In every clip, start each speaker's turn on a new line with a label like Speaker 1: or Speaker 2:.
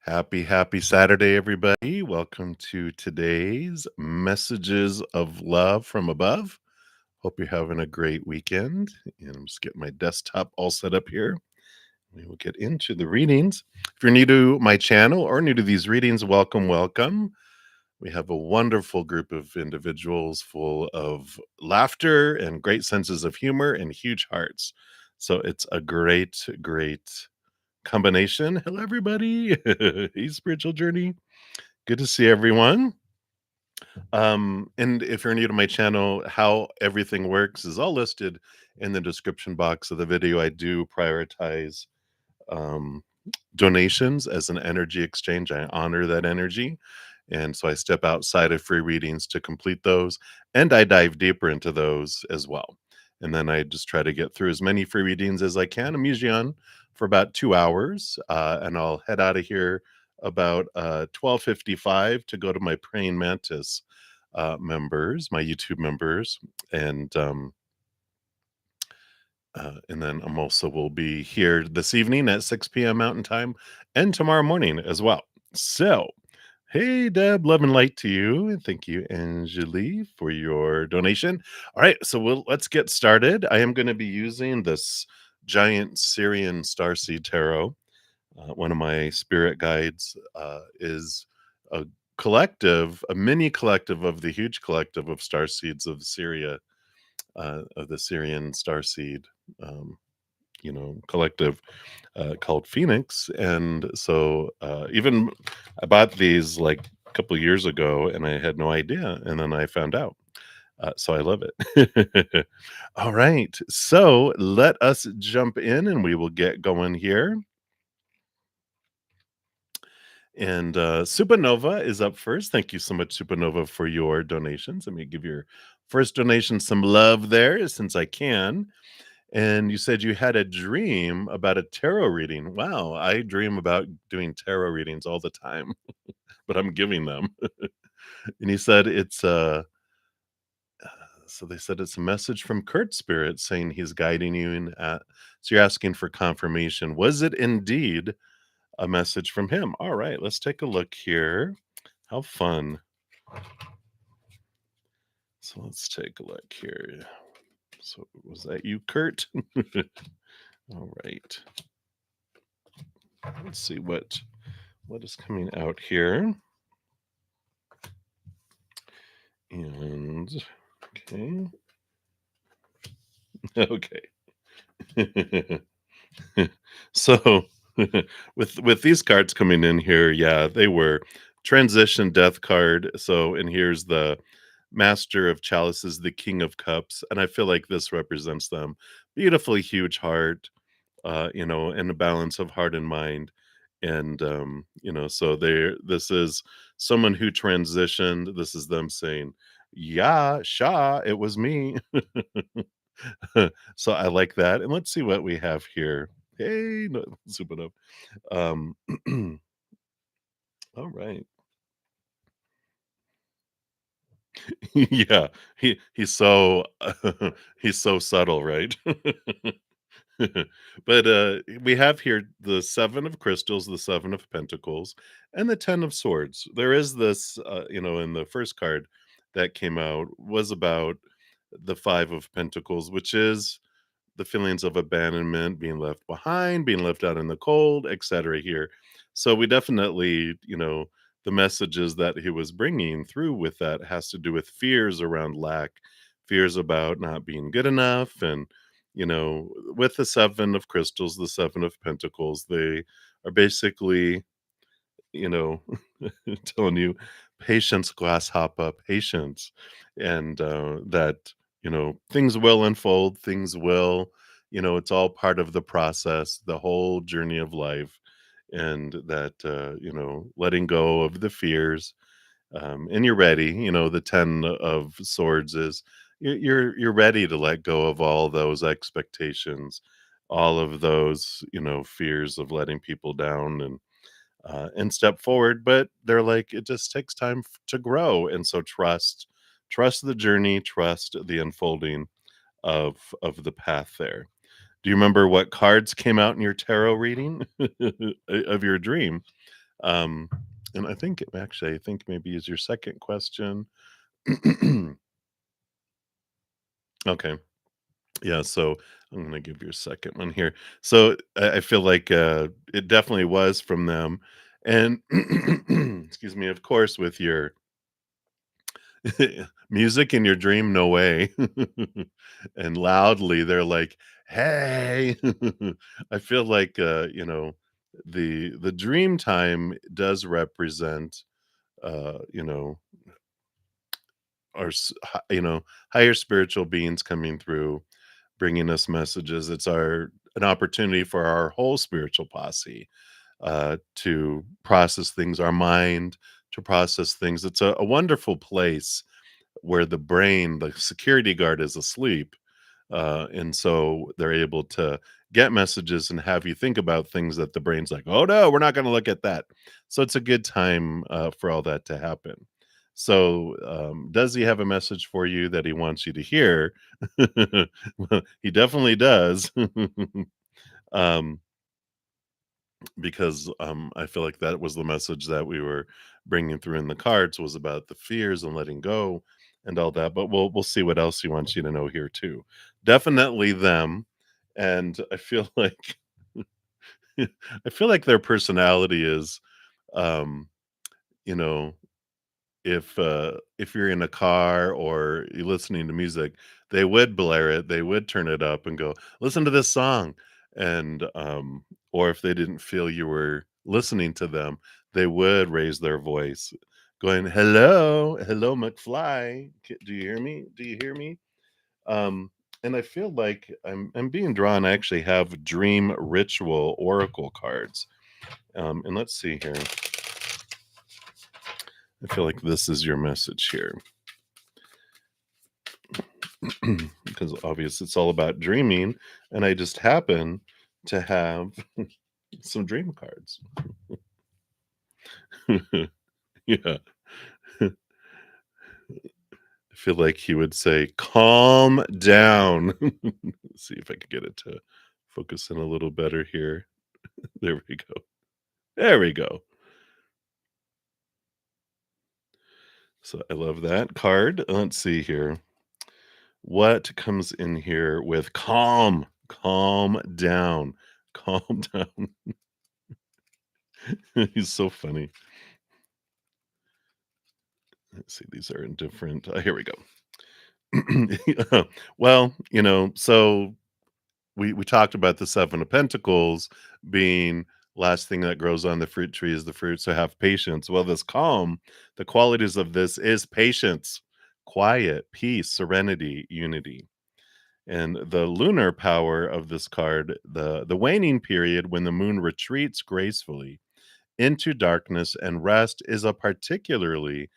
Speaker 1: Happy Saturday, everybody. Welcome to today's Messages of Love from Above. Hope you're having a great weekend. And I'm just getting my desktop all set up here. We will get into the readings. If you're new to my channel or new to these readings, welcome. We have a wonderful group of individuals full of laughter and great senses of humor and huge hearts. So it's a great combination. Hello, everybody. Hey, Spiritual Journey. Good to see everyone. And if you're new to my channel, how everything works is all listed in the description box of the video. I do prioritize um, donations as an energy exchange. I honor that energy. And so I step outside of free readings to complete those, and I dive deeper into those as well. And then I just try to get through as many free readings as I can. I'm usually on for about 2 hours, and I'll head out of here about 12:55 to go to my Praying Mantis members, my YouTube members, and and then I'm also will be here this evening at 6 p.m. Mountain Time and tomorrow morning as well. So, hey, Deb, love and light to you. And thank you, Angeli, for your donation. All right, so let's get started. I am going to be using this giant Syrian Starseed Tarot. One of my spirit guides is a a mini collective of the huge collective of star seeds of Syria, of the Syrian Starseed. Um, collective called Phoenix. And so even I bought these like a couple years ago and I had no idea. And then I found out. So I love it. All right. So let us jump in and we will get going here. And Supernova is up first. Thank you so much, Supernova, for your donations. Let me give your first donation some love there since I can. And you said you had a dream about a tarot reading. Wow, I dream about doing tarot readings all the time, but I'm giving them. And he said so they said it's a message from Kurt Spirit saying he's guiding you so you're asking for confirmation. Was it indeed a message from him? All right, let's take a look here. How fun. So let's take a look here. So was that you, Kurt? All right. Let's see what is coming out here. And okay. Okay. So with these cards coming in here, yeah, they were transition death card. So and here's the Master of Chalices, the King of Cups, and I feel like this represents them. Beautifully huge heart, and a balance of heart and mind. And so this is someone who transitioned. This is them saying, yeah, Shah, it was me. So I like that. And let's see what we have here. Hey, no, Supernova. Um, all right. Yeah, he's so he's so subtle, right? But we have here the Seven of Crystals, the Seven of Pentacles, and the Ten of Swords. There is this, in the first card that came out was about the Five of Pentacles, which is the feelings of abandonment, being left behind, being left out in the cold, etc. here. So we definitely, the messages that he was bringing through with that has to do with fears around lack, fears about not being good enough. And, with the Seven of Crystals, the Seven of Pentacles, they are basically, you know, telling you patience, grasshopper, patience, and that things will unfold, things will, it's all part of the process, the whole journey of life, and that letting go of the fears, and you're ready. The Ten of Swords is you're ready to let go of all those expectations, all of those fears of letting people down and step forward. But they're like, it just takes time to grow, and so trust the journey, trust the unfolding of the path there. Do you remember what cards came out in your tarot reading of your dream? Um, and I think maybe is your second question. Okay. Yeah, so I'm gonna give you a second one here. So I feel like it definitely was from them. And excuse me, of course, with your music in your dream, no way. And loudly, they're like, "Hey." I feel like, the dream time does represent, you know, higher spiritual beings coming through, bringing us messages. It's our an opportunity for our whole spiritual posse, to process things, our mind to process things. It's a wonderful place where the brain, the security guard is asleep. And so they're able to get messages and have you think about things that the brain's like, oh no, we're not going to look at that. So it's a good time for all that to happen. So, does he have a message for you that he wants you to hear? Well, he definitely does. um, because I feel like that was the message that we were bringing through in the cards was about the fears and letting go and all that. But we'll see what else he wants you to know here too. Definitely them, and I feel like I feel like their personality is, um, you know, if you're in a car or you're listening to music, they would blare it, they would turn it up and go, "Listen to this song." And, or if they didn't feel you were listening to them, they would raise their voice going, "Hello, hello, McFly. Do you hear me? Do you hear me?" Um, and I feel like I'm being drawn. I actually have dream ritual oracle cards. And let's see here. I feel like this is your message here. Because obviously it's all about dreaming, and I just happen to have some dream cards. Yeah. I feel like he would say, "Calm down." See if I could get it to focus in a little better here. There we go. There we go. So I love that card. Let's see here. What comes in here with calm? Calm down. Calm down. He's so funny. Let's see, these are in different here we go. Well, so we talked about the 7 of Pentacles being last thing that grows on the fruit tree is the fruit, so have patience. Well, this calm, the qualities of this is patience, quiet, peace, serenity, unity. And the lunar power of this card, the waning period when the moon retreats gracefully into darkness and rest is a particularly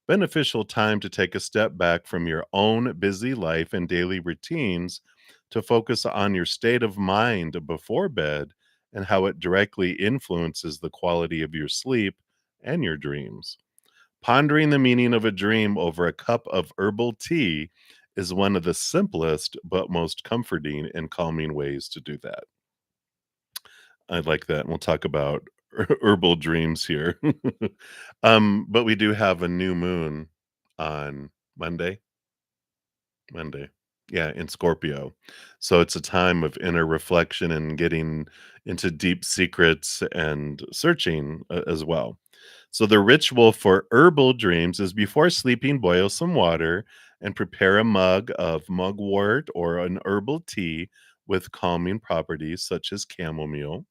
Speaker 1: beneficial time to take a step back from your own busy life and daily routines to focus on your state of mind before bed and how it directly influences the quality of your sleep and your dreams. Pondering the meaning of a dream over a cup of herbal tea is one of the simplest but most comforting and calming ways to do that. I like that, and we'll talk about herbal dreams here. But we do have a new moon on Monday. Monday. Yeah, in Scorpio. So it's a time of inner reflection and getting into deep secrets and searching as well. So the ritual for herbal dreams is before sleeping, boil some water and prepare a mug of mugwort or an herbal tea with calming properties such as chamomile.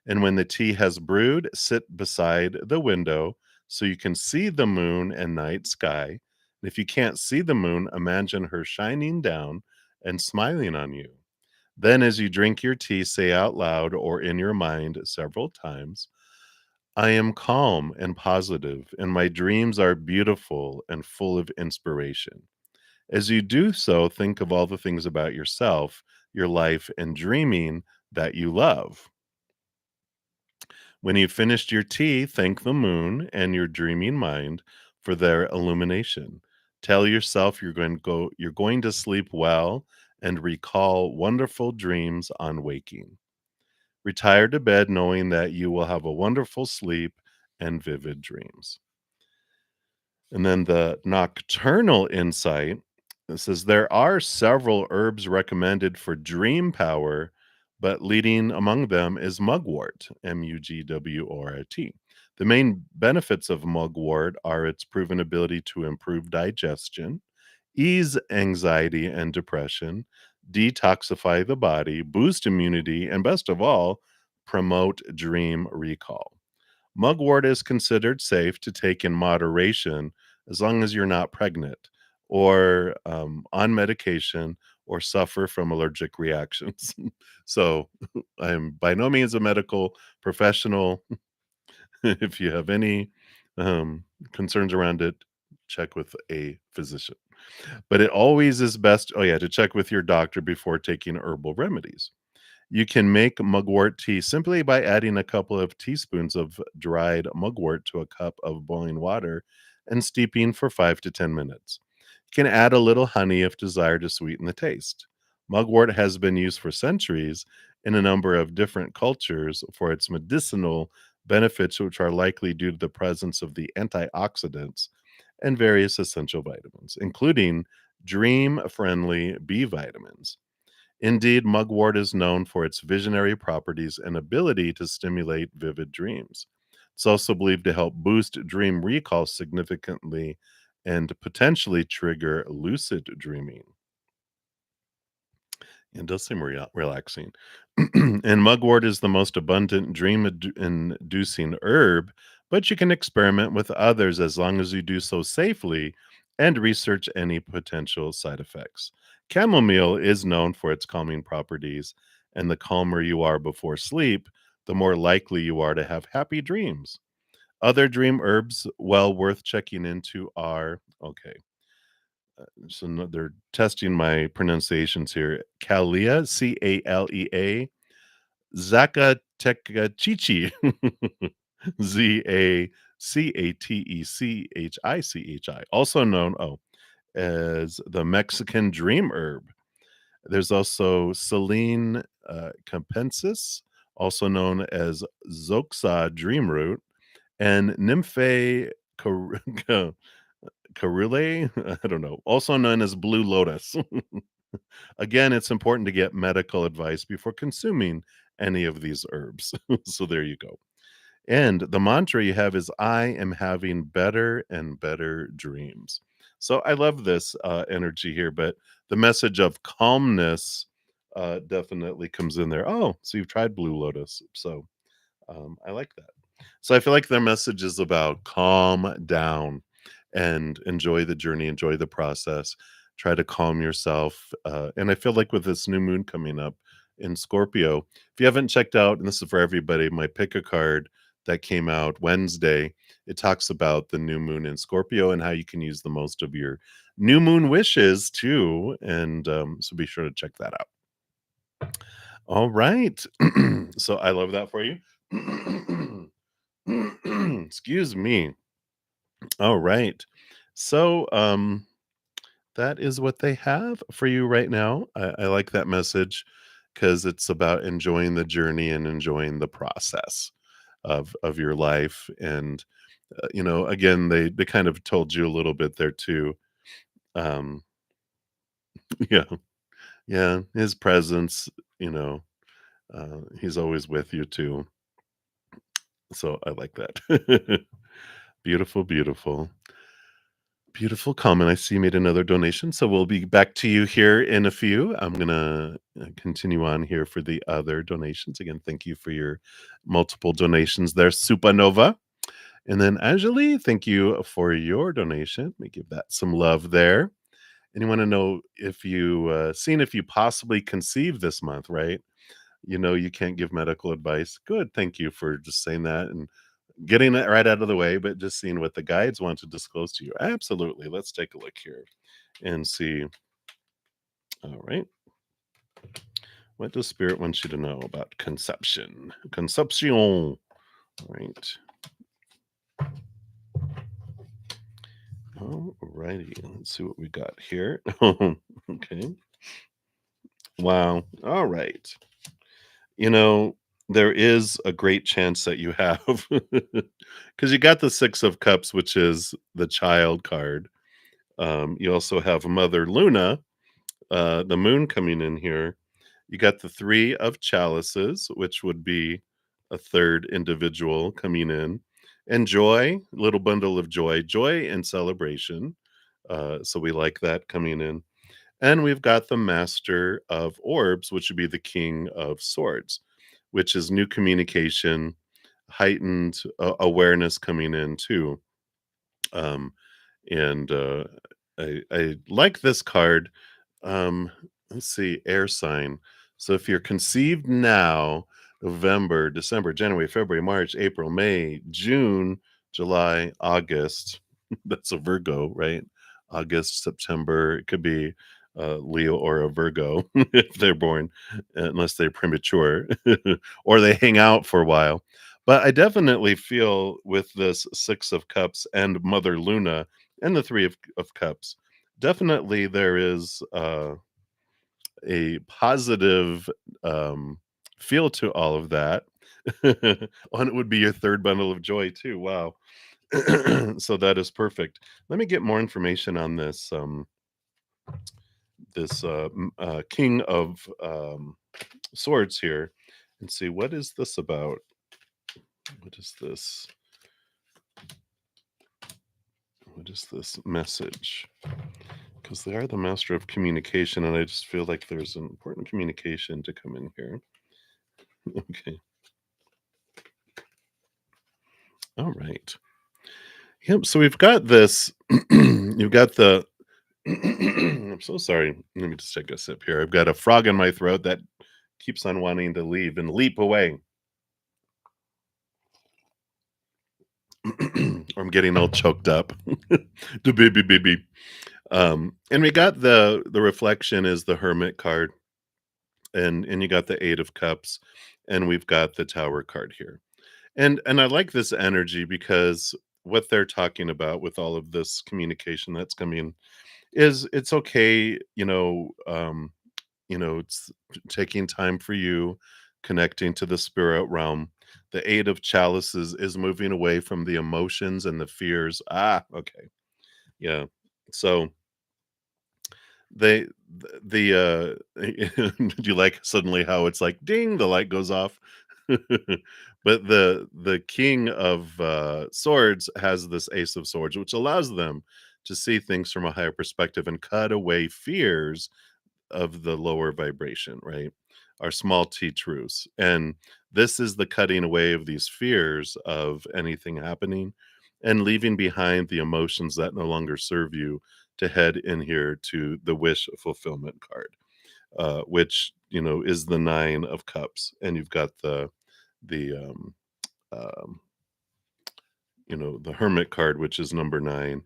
Speaker 1: And when the tea has brewed, sit beside the window so you can see the moon and night sky. And if you can't see the moon, imagine her shining down and smiling on you. Then, as you drink your tea, say out loud or in your mind several times, I am calm and positive, and my dreams are beautiful and full of inspiration. As you do so, think of all the things about yourself, your life, and dreaming that you love. When you've finished your tea, thank the moon and your dreaming mind for their illumination. Tell yourself you're going to sleep well and recall wonderful dreams on waking. Retire to bed knowing that you will have a wonderful sleep and vivid dreams. And then the nocturnal insight, it says there are several herbs recommended for dream power, but leading among them is mugwort, Mugwort. The main benefits of mugwort are its proven ability to improve digestion, ease anxiety and depression, detoxify the body, boost immunity, and best of all, promote dream recall. Mugwort is considered safe to take in moderation as long as you're not pregnant or on medication or suffer from allergic reactions. So I am by no means a medical professional. If you have any concerns around it, check with a physician. But it always is best, oh yeah, to check with your doctor before taking herbal remedies. You can make mugwort tea simply by adding a couple of teaspoons of dried mugwort to a cup of boiling water and steeping for 5 to 10 minutes. You can add a little honey if desired to sweeten the taste. Mugwort has been used for centuries in a number of different cultures for its medicinal benefits, which are likely due to the presence of the antioxidants and various essential vitamins, including dream friendly B vitamins. Indeed, mugwort is known for its visionary properties and ability to stimulate vivid dreams. It's also believed to help boost dream recall significantly and potentially trigger lucid dreaming. It does seem relaxing. And mugwort is the most abundant dream inducing herb, but you can experiment with others as long as you do so safely and research any potential side effects. Chamomile is known for its calming properties, and the calmer you are before sleep, the more likely you are to have happy dreams. Other dream herbs well worth checking into are okay. So no, they're testing my pronunciations here. Calea, Calea, Zacatecichi, Zacatecichi, also known as the Mexican dream herb. There's also Selene capensis, also known as Zoxa dream root, and Nymphaea Carule, I don't know, also known as blue lotus. Again, it's important to get medical advice before consuming any of these herbs. So there you go. And the mantra you have is I am having better and better dreams. So I love this energy here, but the message of calmness definitely comes in there. Oh, so you've tried Blue Lotus. So I like that. So I feel like their message is about calm down and enjoy the journey, enjoy the process, try to calm yourself. And I feel like with this new moon coming up in Scorpio, if you haven't checked out, and this is for everybody, my pick a card that came out Wednesday, it talks about the new moon in Scorpio and how you can use the most of your new moon wishes too. And so be sure to check that out. All right. So I love that for you. Excuse me. All right. So that is what they have for you right now. I like that message because it's about enjoying the journey and enjoying the process of your life. And again, they kind of told you a little bit there too. Um, yeah, yeah, his presence, you know, he's always with you too. So I like that. Beautiful, beautiful. Beautiful comment. I see you made another donation, so we'll be back to you here in a few. I'm gonna continue on here for the other donations. Again, thank you for your multiple donations there, Supernova. And then Anjali, thank you for your donation. Let me give that some love there. And you want to know if you seen if you possibly conceive this month, right? You know you can't give medical advice. Good, thank you for just saying that and getting it right out of the way, but just seeing what the guides want to disclose to you. Absolutely. Let's take a look here and see. All right. What does spirit want you to know about conception? Conception. All right. All righty. Let's see what we got here. Okay. Wow. All right. You know, there is a great chance that you have because you got the 6 of Cups, which is the child card. You also have Mother Luna, the moon coming in here. You got the 3 of Chalices, which would be a 3rd individual coming in. And joy, little bundle of joy, joy and celebration. So we like that coming in. And we've got the Master of Orbs, which would be the King of Swords, which is new communication, heightened awareness coming in too. Um, and I like this card. Let's see, air sign. So if you're conceived now, November, December, January, February, March, April, May, June, July, August. That's a Virgo, right? August, September. It could be Leo or a Virgo if they're born, unless they're premature or they hang out for a while. But I definitely feel with this 6 of Cups and Mother Luna and the 3 of Cups, definitely there is a positive feel to all of that. And it would be your 3rd bundle of joy too. Wow. So that is perfect. Let me get more information on this King of Swords here and see what is this about. What is this? What is this message? Because they are the master of communication, and I just feel like there's an important communication to come in here. Okay. All right. Yep. So we've got this. You've got the. I'm so sorry. Let me just take a sip here. I've got a frog in my throat that keeps on wanting to leave and leap away. Or I'm getting all choked up. The baby. And we got the reflection is the Hermit card, and you got the 8 of Cups, and we've got the Tower card here. And I like this energy because what they're talking about with all of this communication that's coming is it's okay, it's taking time for you, connecting to the spirit realm. The 8 of Chalices is moving away from the emotions and the fears. Ah, okay. Yeah. So they do you like suddenly how it's like ding, the light goes off? But the King of Swords has this Ace of Swords, which allows them to see things from a higher perspective and cut away fears of the lower vibration, right? Our small t truths. And this is the cutting away of these fears of anything happening and leaving behind the emotions that no longer serve you to head in here to the wish fulfillment card, which, is the 9 of Cups. And you've got the, um, the Hermit card, which is number 9.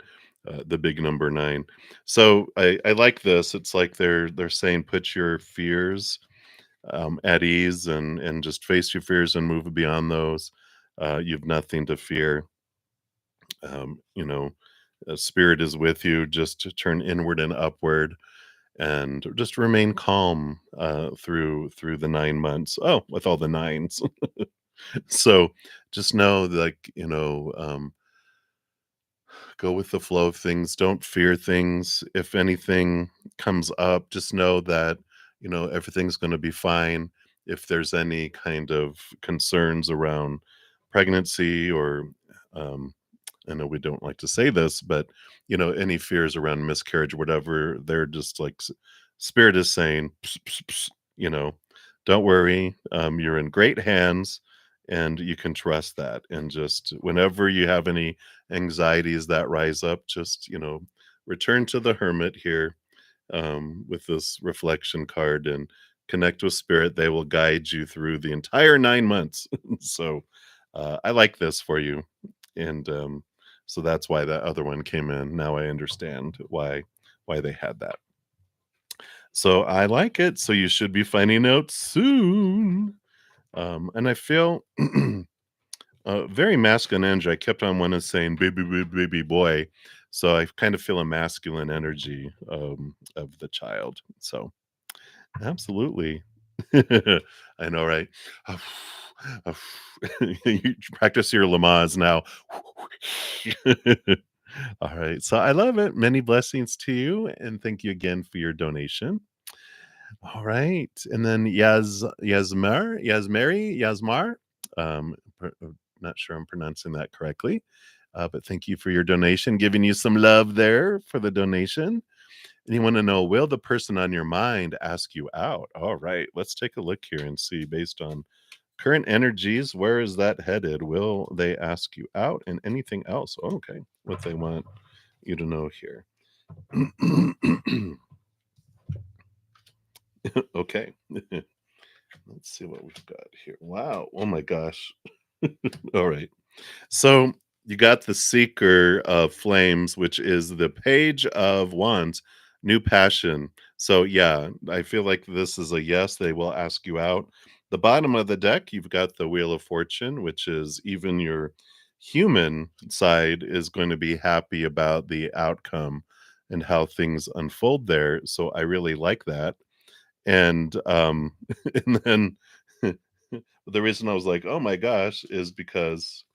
Speaker 1: The big number 9. So I like this. It's like they're saying put your fears at ease and just face your fears and move beyond those. You've nothing to fear. Um, you know, Spirit is with you. Just to turn inward and upward, and just remain calm through the 9 months. Oh, with all the nines. So just know, like, go with the flow of things. Don't fear things. If anything comes up, just know that, everything's going to be fine. If there's any kind of concerns around pregnancy or, I know we don't like to say this, but, any fears around miscarriage or whatever, they're just like, Spirit is saying, "Ps, ps, ps," you know, don't worry. You're in great hands and you can trust that. And just whenever you have any anxieties that rise up, just, return to the Hermit here with this reflection card and connect with Spirit. They will guide you through the entire 9 months. So I like this for you. And so that's why that other one came in. Now I understand why they had that. So I like it. So you should be finding out soon. And I feel very masculine energy. I kept on wanting to saying baby, baby, baby boy. So I kind of feel a masculine energy of the child. So absolutely. I know, right? You practice your Lamaze now. All right. So I love it. Many blessings to you. And thank you again for your donation. All right. And then Yasmar. Not sure I'm pronouncing that correctly. But thank you for your donation, giving you some love there for the donation. And you want to know, will the person on your mind ask you out? All right. Let's take a look here and see based on current energies, where is that headed? Will they ask you out and anything else? Oh, okay. What they want you to know here. Okay. Let's see what we've got here. Wow. Oh my gosh. All right. So you got the Seeker of Flames, which is the Page of Wands, new passion. So yeah, I feel like this is a yes, they will ask you out. The bottom of the deck, you've got the Wheel of Fortune, which is even your human side is going to be happy about the outcome and how things unfold there. So I really like that. And and then the reason I was like, "Oh my gosh," is because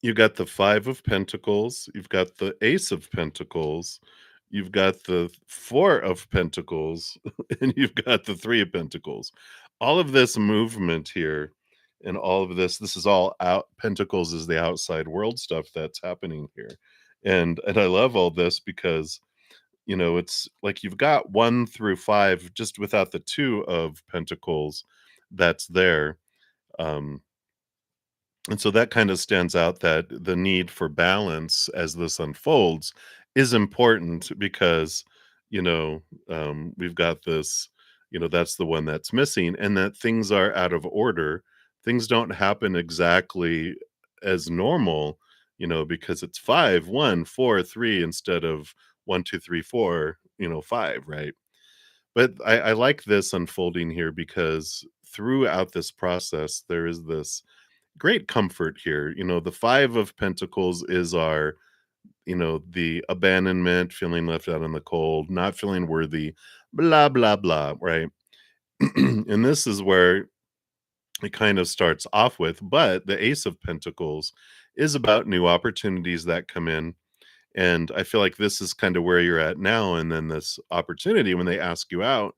Speaker 1: you got the 5 of Pentacles, you've got the Ace of Pentacles, you've got the 4 of Pentacles, and you've got the 3 of Pentacles. All of this movement here and all of this is all out Pentacles is the outside world stuff that's happening here. And I love all this because, it's like you've got 1 through 5 just without the 2 of Pentacles that's there. Um and so that kind of stands out that the need for balance as this unfolds is important because, you know, we've got this, that's the one that's missing, and that things are out of order. Things don't happen exactly as normal, because it's 5, 1, 4, 3 instead of 1, 2, 3, 4, 5, right? But I like this unfolding here because throughout this process, there is this great comfort here. The 5 of Pentacles is our, the abandonment, feeling left out in the cold, not feeling worthy, blah, blah, blah, right? And this is where it kind of starts off with, but the Ace of Pentacles is about new opportunities that come in. And I feel like this is kind of where you're at now. And then this opportunity, when they ask you out,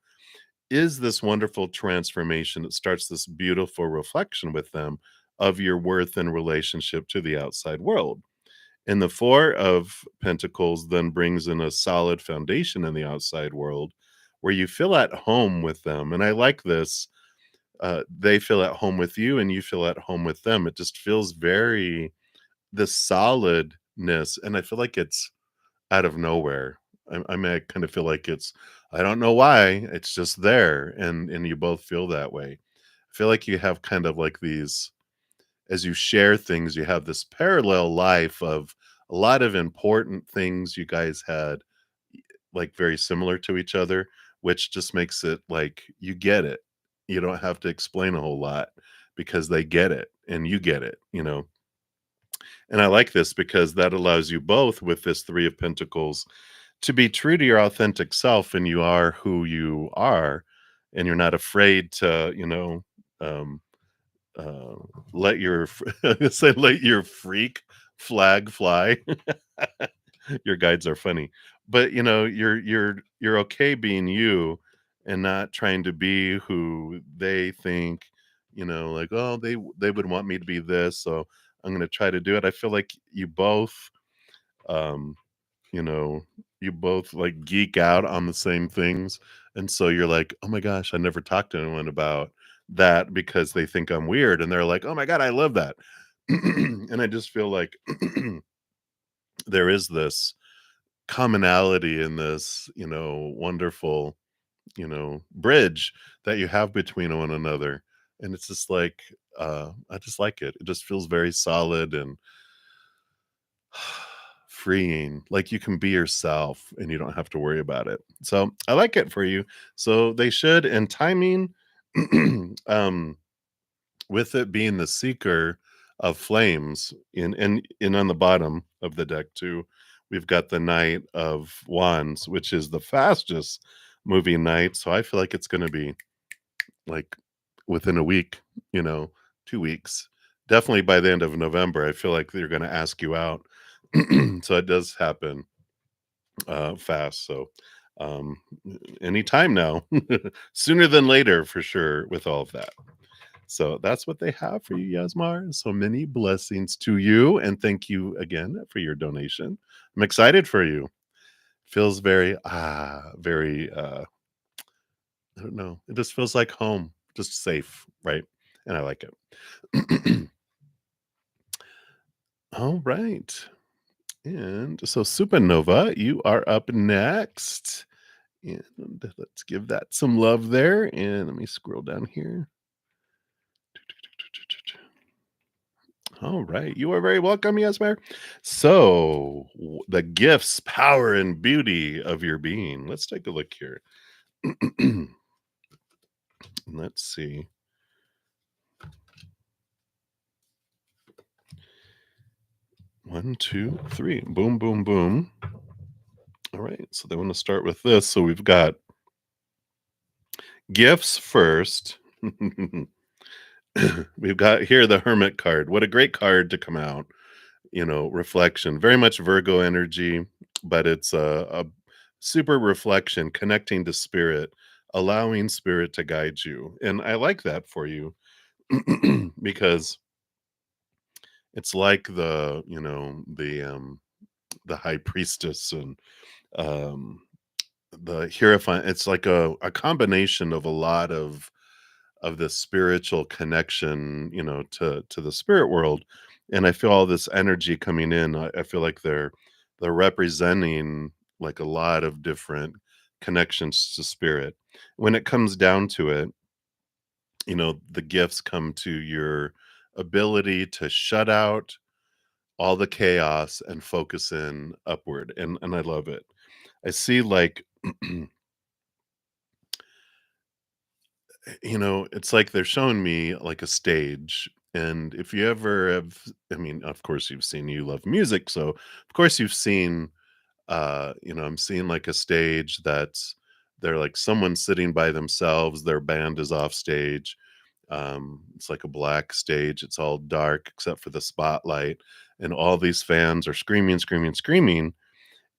Speaker 1: is this wonderful transformation. It starts this beautiful reflection with them of your worth and relationship to the outside world. And the 4 of Pentacles then brings in a solid foundation in the outside world where you feel at home with them. And I like this. They feel at home with you and you feel at home with them. It just feels very, the solidness. And I feel like it's out of nowhere. I mean, I kind of feel like it's, I don't know why, it's just there, and you both feel that way. I feel like you have kind of like these, as you share things, you have this parallel life of a lot of important things you guys had, like, very similar to each other, which just makes it like you get it. You don't have to explain a whole lot because they get it and you get it. And I like this because that allows you both with this 3 of Pentacles to be true to your authentic self, and you are who you are, and you're not afraid to, um, uh, let your say let your freak flag fly. Your guides are funny, but you're okay being you and not trying to be who they think. Like, oh, they would want me to be this, so I'm going to try to do it. I feel like um you know, you both like geek out on the same things. And so you're like, oh my gosh, I never talked to anyone about that because they think I'm weird. And they're like, oh my God, I love that. And I just feel like there is this commonality in this, wonderful, bridge that you have between one another. And it's just like, I just like it. It just feels very solid and freeing, like you can be yourself and you don't have to worry about it. So I like it for you. So they should. And timing, um with it being the Seeker of Flames in on the bottom of the deck too, we've got the Knight of Wands, which is the fastest moving knight. So I feel like it's going to be like within a week, you know, 2 weeks. Definitely by the end of November, I feel like they're gonna ask you out. So it does happen, fast, so, um, anytime now. Sooner than later for sure with all of that. So that's what they have for you, Yasmar. So many blessings to you, and thank you again for your donation. I'm excited for you. Feels very, very, I don't know. It just feels like home, just safe, right? And I like it. All right. And so Supernova, you are up next. And let's give that some love there. And let me scroll down here. All right. You are very welcome, Yasmer. So, the gifts, power, and beauty of your being. Let's take a look here. Let's see. One, two, three. Boom, boom, boom. All right. So, they want to start with this. So, we've got gifts first. We've got here the Hermit card. What a great card to come out. Reflection, very much Virgo energy, but it's a super reflection, connecting to spirit, allowing spirit to guide you. And I like that for you because it's like the high priestess and um the hierophant. It's like a combination of a lot of this spiritual connection, to the spirit world. And I feel all this energy coming in. I feel like they're representing like a lot of different connections to spirit. When it comes down to it, the gifts come to your ability to shut out all the chaos and focus in upward. And I love it. I see like it's like they're showing me like a stage. And if you ever have, I mean, of course you've seen, you love music, so of course you've seen, I'm seeing like a stage that's they're like someone sitting by themselves, their band is off stage. It's like a black stage, it's all dark except for the spotlight, and all these fans are screaming, screaming, screaming,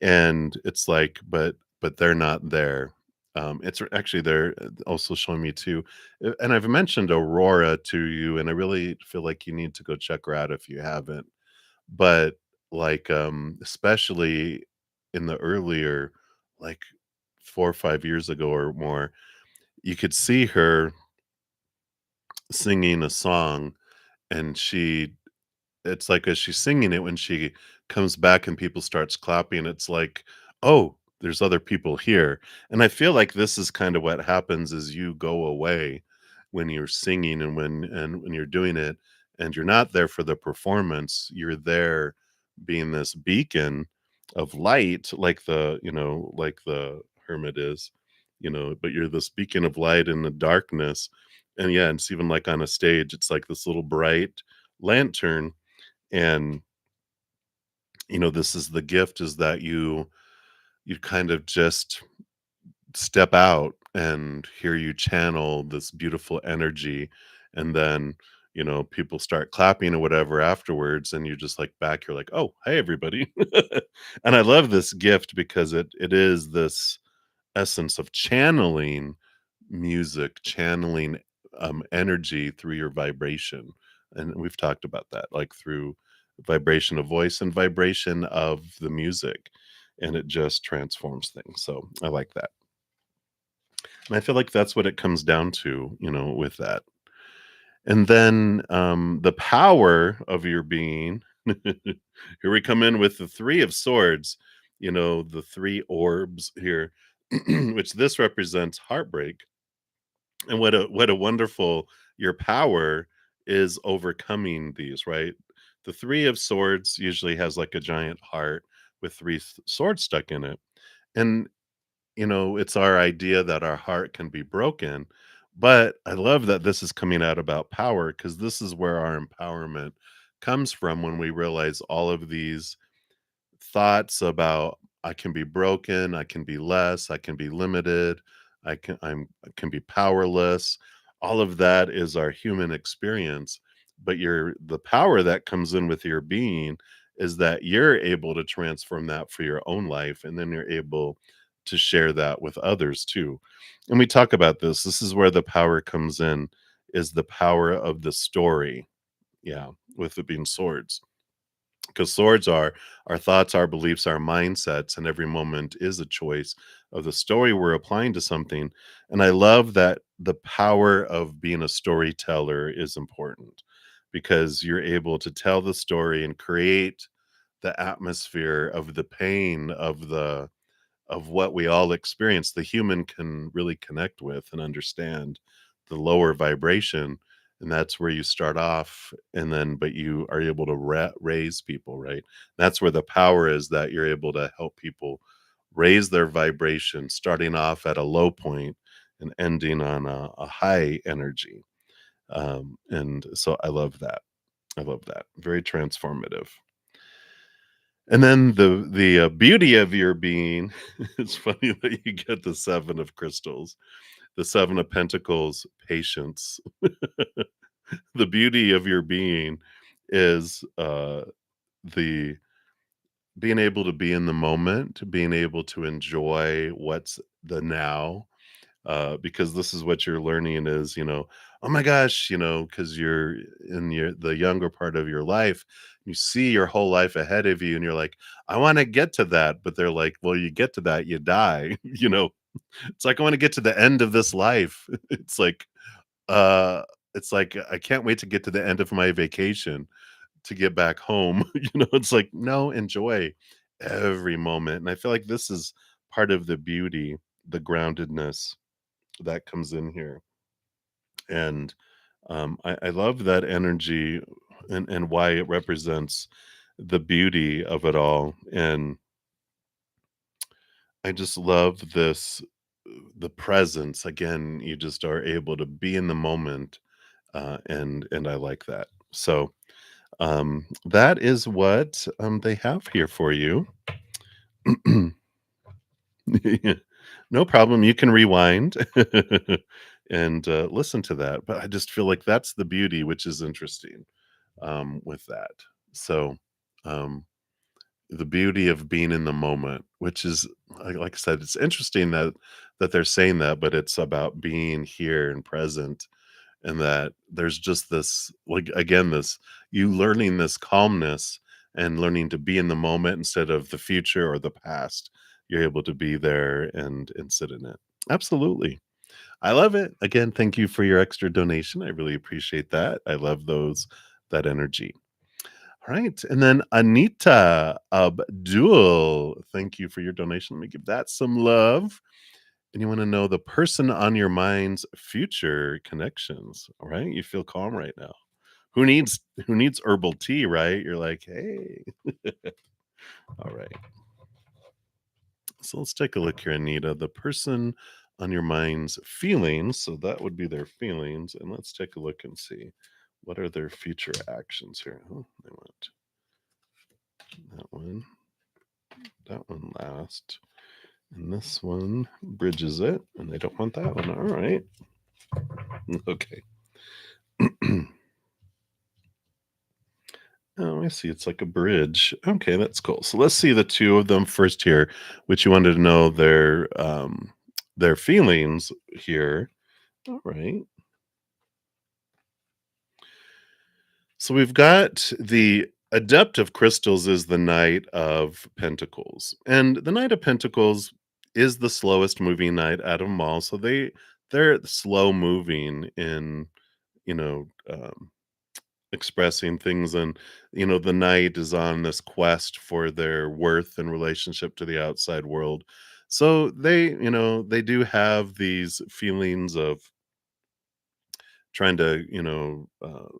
Speaker 1: and it's like, but they're not there. It's actually they're also showing me too, and I've mentioned Aurora to you, and I really feel like you need to go check her out if you haven't. But like, especially in the earlier, like 4 or 5 years ago or more, you could see her singing a song, and it's like as she's singing it, when she comes back and people starts clapping, it's like, "Oh, there's other people here." And I feel like this is kind of what happens as you go away when you're singing and when you're doing it, and you're not there for the performance, you're there being this beacon of light, like the hermit is, but you're this beacon of light in the darkness. And yeah, it's even like on a stage, it's like this little bright lantern. And this is the gift, is that you kind of just step out, and here you channel this beautiful energy, and then people start clapping or whatever afterwards, and you're just like back, you're like, oh, hey everybody. And I love this gift because it is this essence of channeling music, channeling energy through your vibration. And we've talked about that, like through vibration of voice and vibration of the music. And it just transforms things. So I like that. And I feel like that's what it comes down to, with that. And then the power of your being. Here we come in with the Three of Swords, the three orbs here, which this represents heartbreak. And what a wonderful, your power is overcoming these, right? The Three of Swords usually has like a giant heart with three swords stuck in it. And it's our idea that our heart can be broken. But I love that this is coming out about power, because this is where our empowerment comes from, when we realize all of these thoughts about, I can be broken, I can be less, I can be limited, I can be powerless. all of that is our human experience, but the power that comes in with your being is that you're able to transform that for your own life, and then you're able to share that with others too. And we talk about this is where the power comes in, is the power of the story. Yeah, with it being swords, because swords are our thoughts, our beliefs, our mindsets, and every moment is a choice of the story we're applying to something. And I love that the power of being a storyteller is important, because you're able to tell the story and create the atmosphere of the pain of what we all experience. The human can really connect with and understand the lower vibration, and that's where you start off, and then but you are able to raise people, right? That's where the power is, that you're able to help people raise their vibration, starting off at a low point and ending on a high energy. And so I love that. I love that. Very transformative. And then the beauty of your being, it's funny that you get the 7 of crystals, the 7 of pentacles, patience. The beauty of your being is, the being able to be in the moment, being able to enjoy what's the now, because this is what you're learning is, oh my gosh, because you're in the younger part of your life, you see your whole life ahead of you, and you're like, I want to get to that, but they're like, well, you get to that, you die. It's like, I want to get to the end of this life. Uh, it's like I can't wait to get to the end of my vacation to get back home. It's like, no, enjoy every moment. And I feel like this is part of the beauty, the groundedness that comes in here. And I love that energy, and why it represents the beauty of it all. And I just love this, the presence. Again, you just are able to be in the moment, and I like that. So that is what they have here for you. No problem. You can rewind and listen to that. But I just feel like that's the beauty, which is interesting, with that. So, um, the beauty of being in the moment, which is, like I said, it's interesting that they're saying that, but it's about being here and present, and that there's just this, like, again, this, you learning this calmness and learning to be in the moment instead of the future or the past. You're able to be there and sit in it. Absolutely. I love it. Again, thank you for your extra donation. I really appreciate that. I love that energy. All right. And then Anita Abdul, thank you for your donation. Let me give that some love. And you want to know the person on your mind's future connections. All right. You feel calm right now. Who needs herbal tea, right? You're like, hey. All right. So let's take a look here, Anita. The person on your mind's feelings. So that would be their feelings. And let's take a look and see what are their future actions here. Oh, they went that one last. And this one bridges it. And they don't want that one. All right. Okay. Oh, I see. It's like a bridge. Okay, that's cool. So let's see the two of them first here, which you wanted to know their feelings here. All right. So we've got the Adept of Crystals is the Knight of Pentacles. And the Knight of Pentacles is the slowest moving knight out of them all. So they're slow moving in, you know, um, expressing things. And the knight is on this quest for their worth in relationship to the outside world. So they do have these feelings of trying to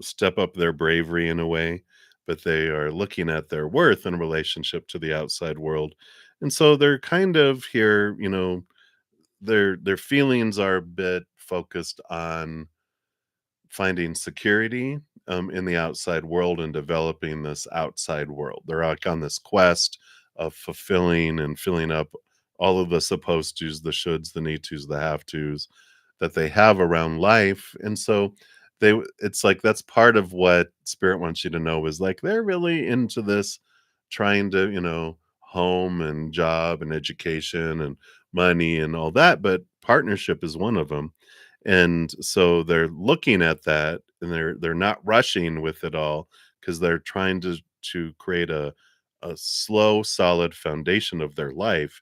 Speaker 1: step up their bravery in a way, but they are looking at their worth in relationship to the outside world. And so they're kind of here, their feelings are a bit focused on finding security in the outside world and developing this outside world. They're like on this quest of fulfilling and filling up all of the supposed tos, the shoulds, the need tos, the have tos, that they have around life, and so it's like that's part of what spirit wants you to know is like they're really into this trying to, home and job and education and money and all that, but partnership is one of them. And so they're looking at that and they're not rushing with it all because they're trying to create a slow, solid foundation of their life.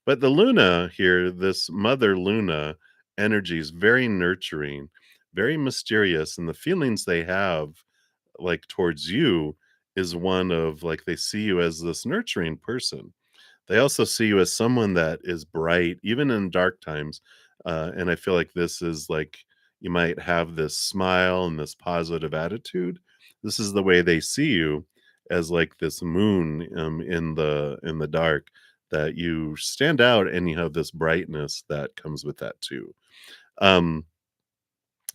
Speaker 1: But the Luna here, this mother Luna energy is very nurturing, very mysterious, and the feelings they have like towards you is one of like they see you as this nurturing person. They also see you as someone that is bright, even in dark times. And I feel like this is like you might have this smile and this positive attitude. This is the way they see you as like this moon in the dark that you stand out and you have this brightness that comes with that too. Um,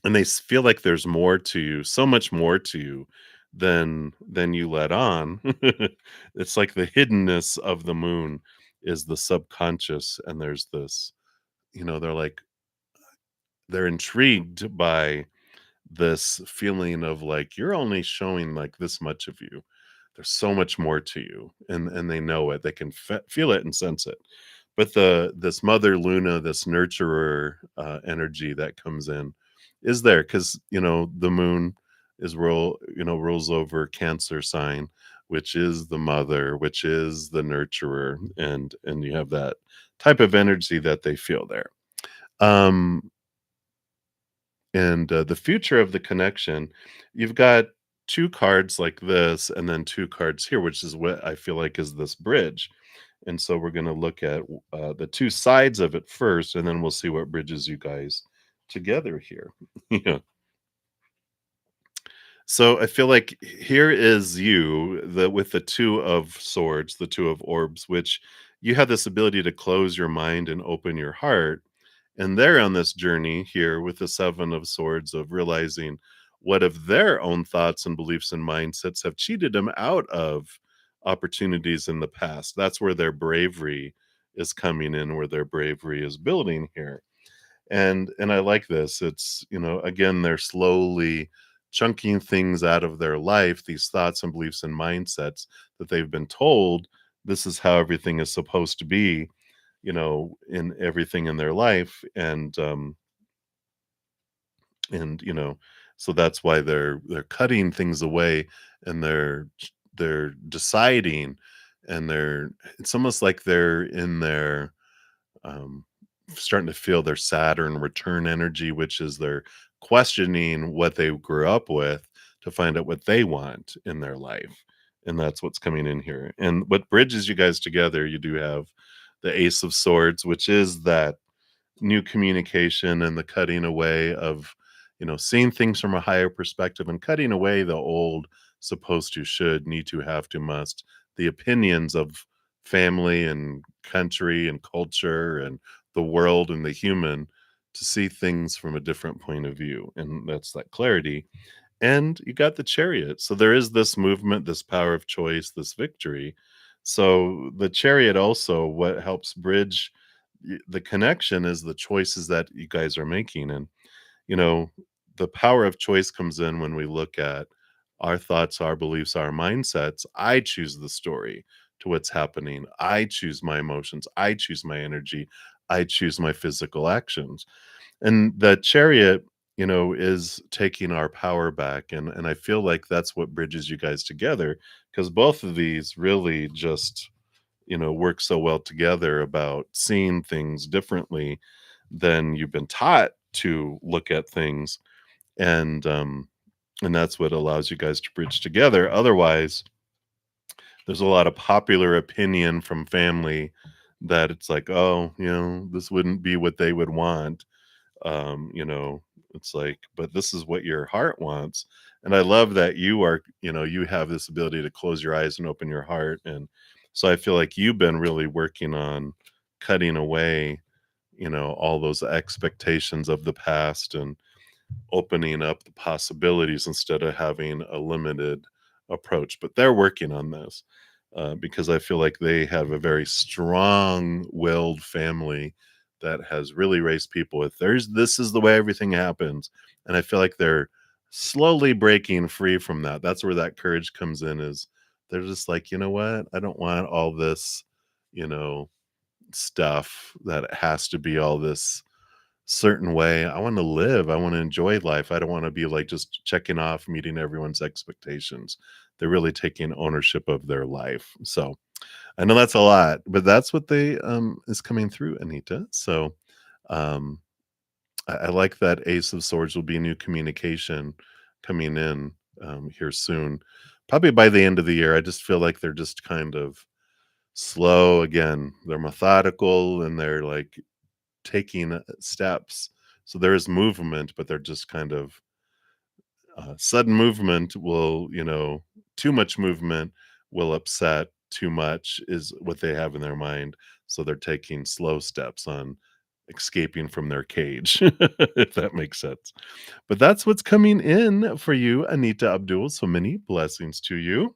Speaker 1: and they feel like there's more to you, so much more to you than you let on. It's like the hiddenness of the moon is the subconscious, and there's this, they're like they're intrigued by this feeling of like you're only showing like this much of you. There's so much more to you, and they know it. They can feel it and sense it. But this mother Luna, this nurturer energy that comes in, is there because the moon is rules over Cancer sign, which is the mother, which is the nurturer, and you have that type of energy that they feel there. Um, and the future of the connection, you've got two cards like this, and then two cards here, which is what I feel like is this bridge. And so we're going to look at the two sides of it first, and then we'll see what bridges you guys together here. Yeah. So I feel like here is you, the with the two of swords, the two of orbs, which you have this ability to close your mind and open your heart. And they're on this journey here with the seven of swords of realizing what of their own thoughts and beliefs and mindsets have cheated them out of opportunities in the past. That's where their bravery is coming in, where their bravery is building here. And I like this. It's, again, they're slowly chunking things out of their life, these thoughts and beliefs and mindsets that they've been told this is how everything is supposed to be, in everything in their life. And so that's why they're cutting things away, and they're deciding, and it's almost like they're in their um, starting to feel their Saturn return energy, which is they're questioning what they grew up with to find out what they want in their life. And that's what's coming in here. And what bridges you guys together, you do have the Ace of Swords, which is that new communication and the cutting away of, seeing things from a higher perspective and cutting away the old supposed to, should, need to, have to, must, the opinions of family and country and culture and the world and the human, to see things from a different point of view. And that's that clarity. And you got the Chariot. So there is this movement, this power of choice, this victory. So the Chariot also, what helps bridge the connection is the choices that you guys are making. And, you know, the power of choice comes in when we look at our thoughts, our beliefs, our mindsets. I choose the story to what's happening. I choose my emotions. I choose my energy. I choose my physical actions. And the Chariot, is taking our power back. And I feel like that's what bridges you guys together, because both of these really just, work so well together about seeing things differently than you've been taught to look at things. And that's what allows you guys to bridge together. Otherwise, there's a lot of popular opinion from family that it's like, oh, this wouldn't be what they would want. It's like, but this is what your heart wants. And I love that you have this ability to close your eyes and open your heart. And so I feel like you've been really working on cutting away, all those expectations of the past and opening up the possibilities instead of having a limited approach. But they're working on this because I feel like they have a very strong willed family that has really raised people with this is the way everything happens. And I feel like they're slowly breaking free from that. That's where that courage comes in is they're just like, you know what? I don't want all this, you know, stuff that it has to be all this certain way. I want to live. I want to enjoy life. I don't want to be like just checking off, meeting everyone's expectations. They're really taking ownership of their life. So I know that's a lot, but that's what they is coming through, Anita. So um I like that Ace of Swords will be new communication coming in here soon. Probably by the end of the year. I just feel like they're just kind of slow again. They're methodical and they're like taking steps. So there is movement, but they're just kind of sudden movement will, you know, too much movement will upset too much is what they have in their mind. So they're taking slow steps on escaping from their cage, if that makes sense. But that's what's coming in for you, Anita Abdul. So many blessings to you.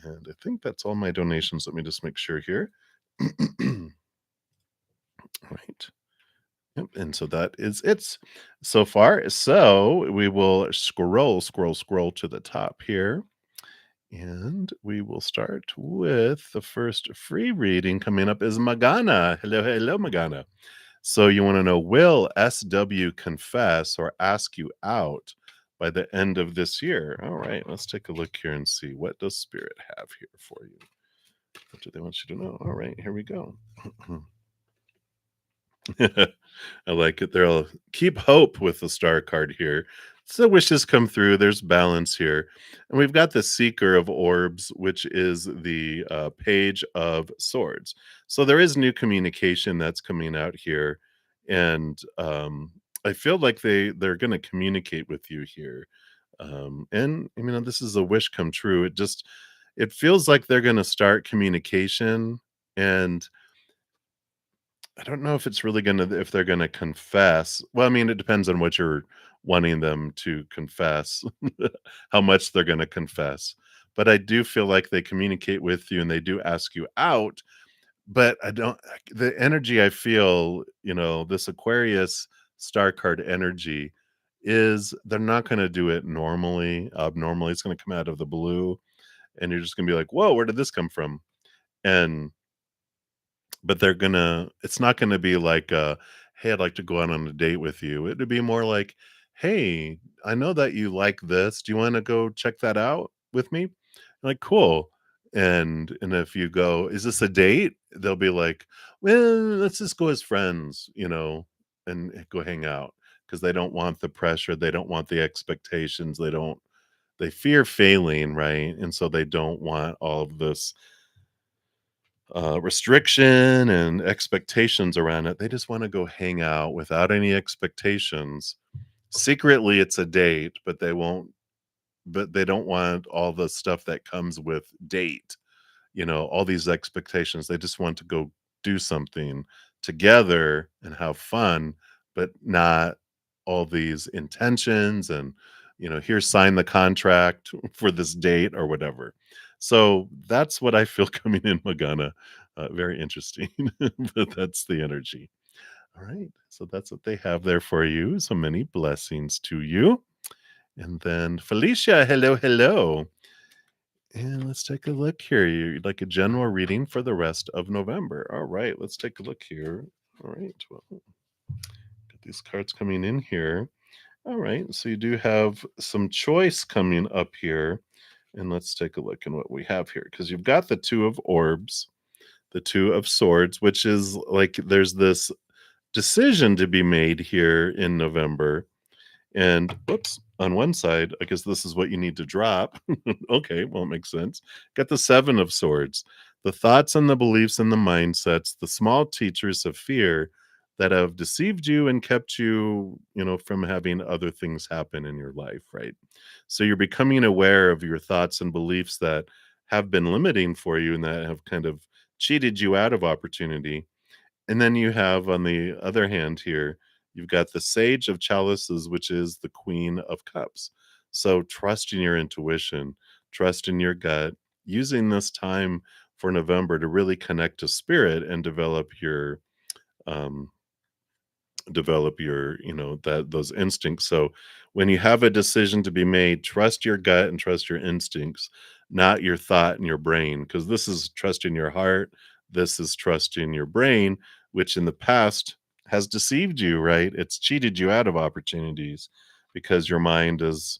Speaker 1: And I think that's all my donations. Let me just make sure here. Right. Yep, and so that is it so far. So we will scroll to the top here, and we will start with the first free reading coming up is Magana. Hello, hello, Magana. So you want to know, will SW confess or ask you out by the end of this year? All right, let's take a look here and see what does Spirit have here for you. What do they want you to know? All right, here we go. I like it. They'll keep hope with the star card here. So wishes come through. There's balance here. And we've got the Seeker of Orbs, which is the Page of Swords. So there is new communication that's coming out here. And I feel like they're going to communicate with you here. And I mean, this is a wish come true. It feels like they're going to start communication, and I don't know if it's really if they're gonna confess. Well, I mean, it depends on what you're wanting them to confess, how much they're gonna confess. But I do feel like they communicate with you and they do ask you out, but I don't the energy I feel, this Aquarius star card energy is they're not gonna do it normally, abnormally. It's gonna come out of the blue, and you're just gonna be like, "Whoa, where did this come from?" And but it's not gonna be like, "Hey, I'd like to go out on a date with you." It'd be more like, "Hey, I know that you like this. Do you wanna go check that out with me?" Like, "Cool." And if you go, "Is this a date?" They'll be like, "Well, let's just go as friends," and go hang out because they don't want the pressure, they don't want the expectations, they fear failing, right? And so they don't want all of this restriction and expectations around it. They just want to go hang out without any expectations. Secretly, it's a date, but they don't want all the stuff that comes with date, all these expectations. They just want to go do something together and have fun, but not all these intentions and, here, sign the contract for this date or whatever. So that's what I feel coming in, Magana. Very interesting, but that's the energy. All right. So that's what they have there for you. So many blessings to you. And then Felicia, hello, hello. And let's take a look here. You'd like a general reading for the rest of November. All right, let's take a look here. All right, well, get these cards coming in here. All right, so you do have some choice coming up here. And let's take a look at what we have here because you've got the Two of Orbs, the Two of Swords, which is like there's this decision to be made here in November. And whoops, on one side, I guess this is what you need to drop. Okay, well, it makes sense. Got the Seven of Swords, the thoughts and the beliefs and the mindsets, the small teachers of fear that have deceived you and kept you, from having other things happen in your life, right? So you're becoming aware of your thoughts and beliefs that have been limiting for you and that have kind of cheated you out of opportunity. And then you have on the other hand here, you've got the Sage of Chalices, which is the Queen of Cups. So trust in your intuition, trust in your gut, using this time for November to really connect to spirit and develop your develop your, that those instincts. So when you have a decision to be made, trust your gut and trust your instincts, not your thought and your brain, because this is trusting your heart, this is trusting your brain, which in the past has deceived you, right? It's cheated you out of opportunities because your mind is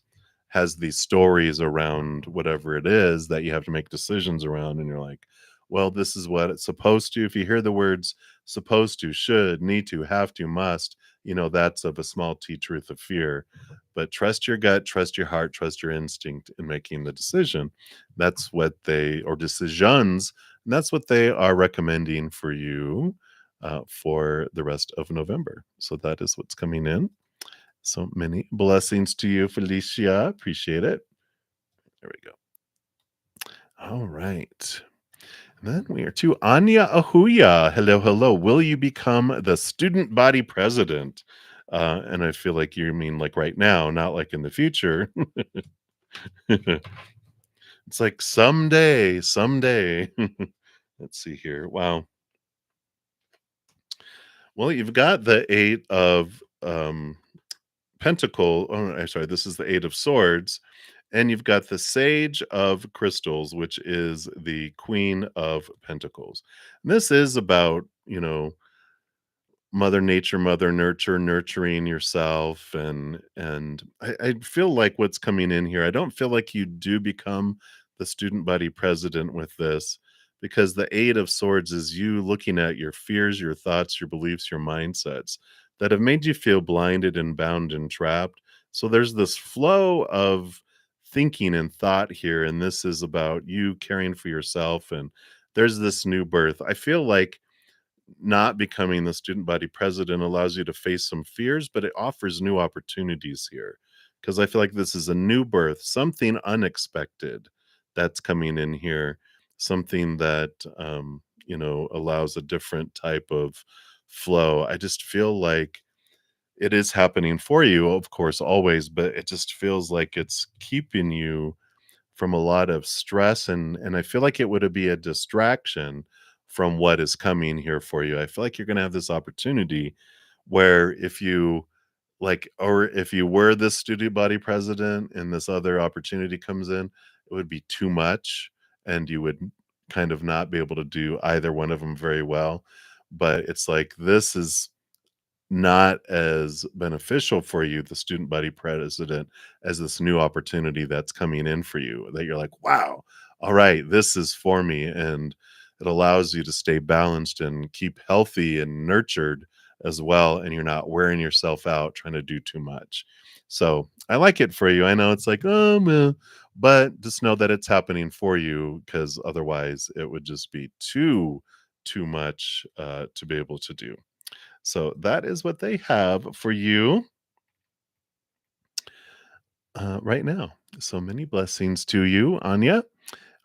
Speaker 1: has these stories around whatever it is that you have to make decisions around, and you're like, well, this is what it's supposed to. If you hear the words supposed to, should, need to, have to, must, that's of a small t truth of fear. But trust your gut, trust your heart, trust your instinct in making the decision. That's what they, or decisions, and that's what they are recommending for you for the rest of November. So that is what's coming in. So many blessings to you, Felicia. Appreciate it. There we go. All right. Then we are to Anya Ahuya. Hello, hello. Will you become the student body president? And I feel like you mean like right now, not like in the future. It's like someday, someday. Let's see here. Wow. Well, you've got the eight of pentacle. Oh, I'm sorry. This is the eight of swords. And you've got the sage of crystals, which is the queen of pentacles. And this is about, mother nature, mother nurture, nurturing yourself. And I feel like what's coming in here, I don't feel like you do become the student body president with this, because the eight of swords is you looking at your fears, your thoughts, your beliefs, your mindsets that have made you feel blinded and bound and trapped. So there's this flow of thinking and thought here, and this is about you caring for yourself, and there's this new birth. I feel like not becoming the student body president allows you to face some fears, but it offers new opportunities here. Because I feel like this is a new birth, something unexpected that's coming in here, something that, allows a different type of flow. I just feel like it is happening for you, of course, always, but it just feels like it's keeping you from a lot of stress, and I feel like it would be a distraction from what is coming here for you. I feel like you're gonna have this opportunity where if you like, or if you were the studio body president and this other opportunity comes in, it would be too much and you would kind of not be able to do either one of them very well. But it's like this is not as beneficial for you, the student body president, as this new opportunity that's coming in for you that you're like, wow, all right, this is for me. And it allows you to stay balanced and keep healthy and nurtured as well. And you're not wearing yourself out trying to do too much. So I like it for you. I know it's like, oh, meh, but just know that it's happening for you, because otherwise it would just be too much to be able to do. So that is what they have for you right now. So many blessings to you, Anya.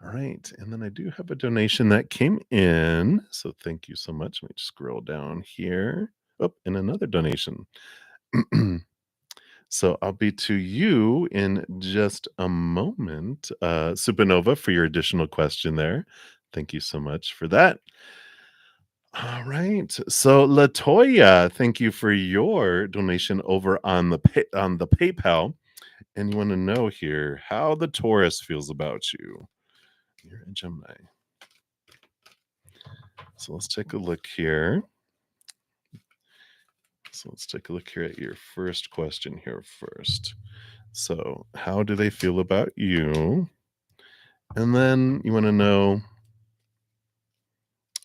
Speaker 1: All right. And then I do have a donation that came in. So thank you so much. Let me scroll down here. Oh, and another donation. So I'll be to you in just a moment. Supernova, for your additional question there. Thank you so much for that. All right. So Latoya, thank you for your donation over on on the PayPal. And you want to know here how the Taurus feels about you. You're a Gemini. So let's take a look here. So let's take a look here at your first question here first. So, how do they feel about you? And then you want to know,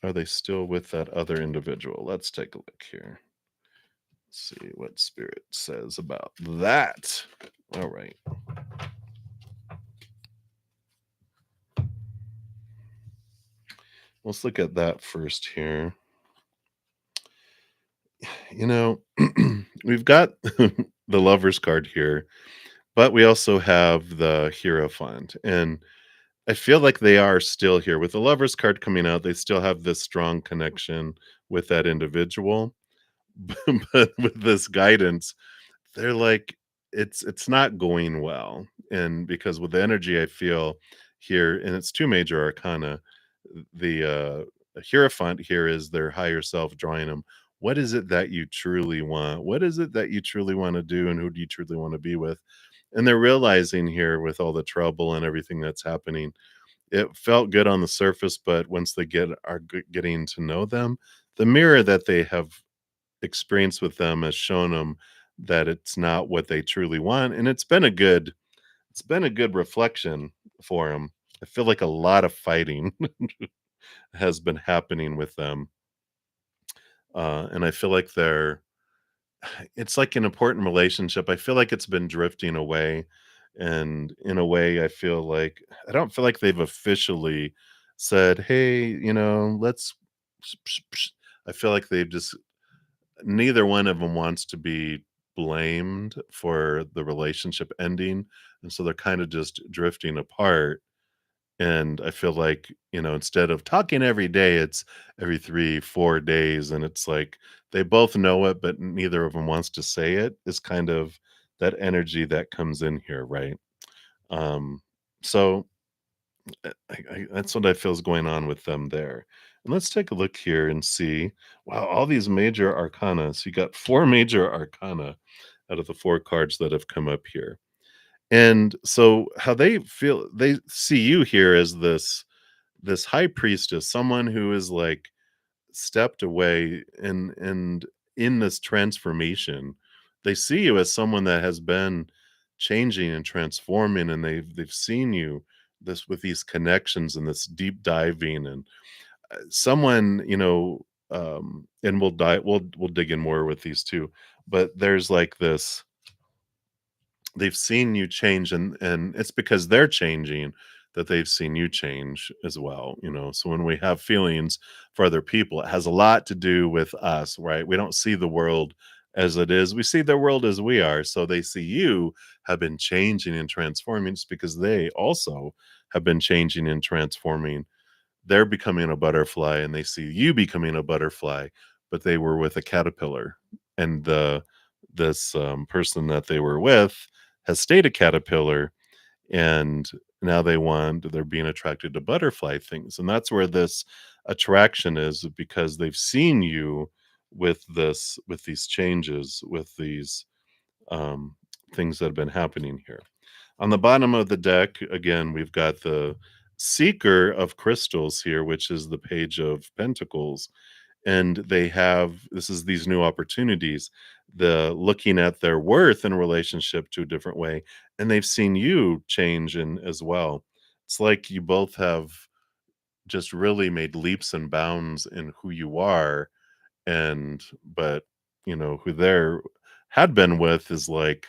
Speaker 1: are they still with that other individual? Let's take a look here. See what Spirit says about that. All right. Let's look at that first here. You know, we've got the Lovers card here, but we also have the Hierophant. And I feel like they are still here. With the Lovers card coming out, they still have this strong connection with that individual. But with this guidance, they're like, it's not going well. And because with the energy I feel here, and it's two major arcana, the Hierophant here is their higher self drawing them what is it that you truly want? What is it that you truly want to do, and who do you truly want to be with? And they're realizing here with all the trouble and everything that's happening, it felt good on the surface, but once they getting to know them, the mirror that they have experienced with them has shown them that it's not what they truly want, and it's been a good reflection for them. I feel like a lot of fighting has been happening with them, and I feel like it's like an important relationship. I feel like it's been drifting away, and in a way, I feel like I don't feel like they've officially said, "Hey, let's." I feel like they've just neither one of them wants to be blamed for the relationship ending, and so they're kind of just drifting apart. And I feel like, instead of talking every day, it's every 3, 4 days, and it's like they both know it, but neither of them wants to say it, is kind of that energy that comes in here, right? Um, so that's what I feel is going on with them there. And let's take a look here and see, wow, all these major arcana. So you got 4 major arcana out of the 4 cards that have come up here. And so how they feel, they see you here as this high priestess, someone who is like stepped away and in this transformation. They see you as someone that has been changing and transforming, and they've seen you this with these connections and this deep diving, and someone, and we'll dig in more with these two, but there's like this, they've seen you change, and it's because they're changing that they've seen you change as well, so when we have feelings for other people, it has a lot to do with us, right? We don't see the world as it is, we see the world as we are, so they see you have been changing and transforming. It's because they also have been changing and transforming. They're becoming a butterfly, and they see you becoming a butterfly, but they were with a caterpillar, and this person that they were with has stayed a caterpillar, and now they're being attracted to butterfly things, and that's where this attraction is, because they've seen you with these changes, with these um, things that have been happening here. On the bottom of the deck, again, we've got the Seeker of Crystals here, which is the Page of Pentacles. And they have, this is these new opportunities, the looking at their worth in relationship to a different way. And they've seen you change in as well. It's like you both have just really made leaps and bounds in who you are. And, but, who they're had been with is like,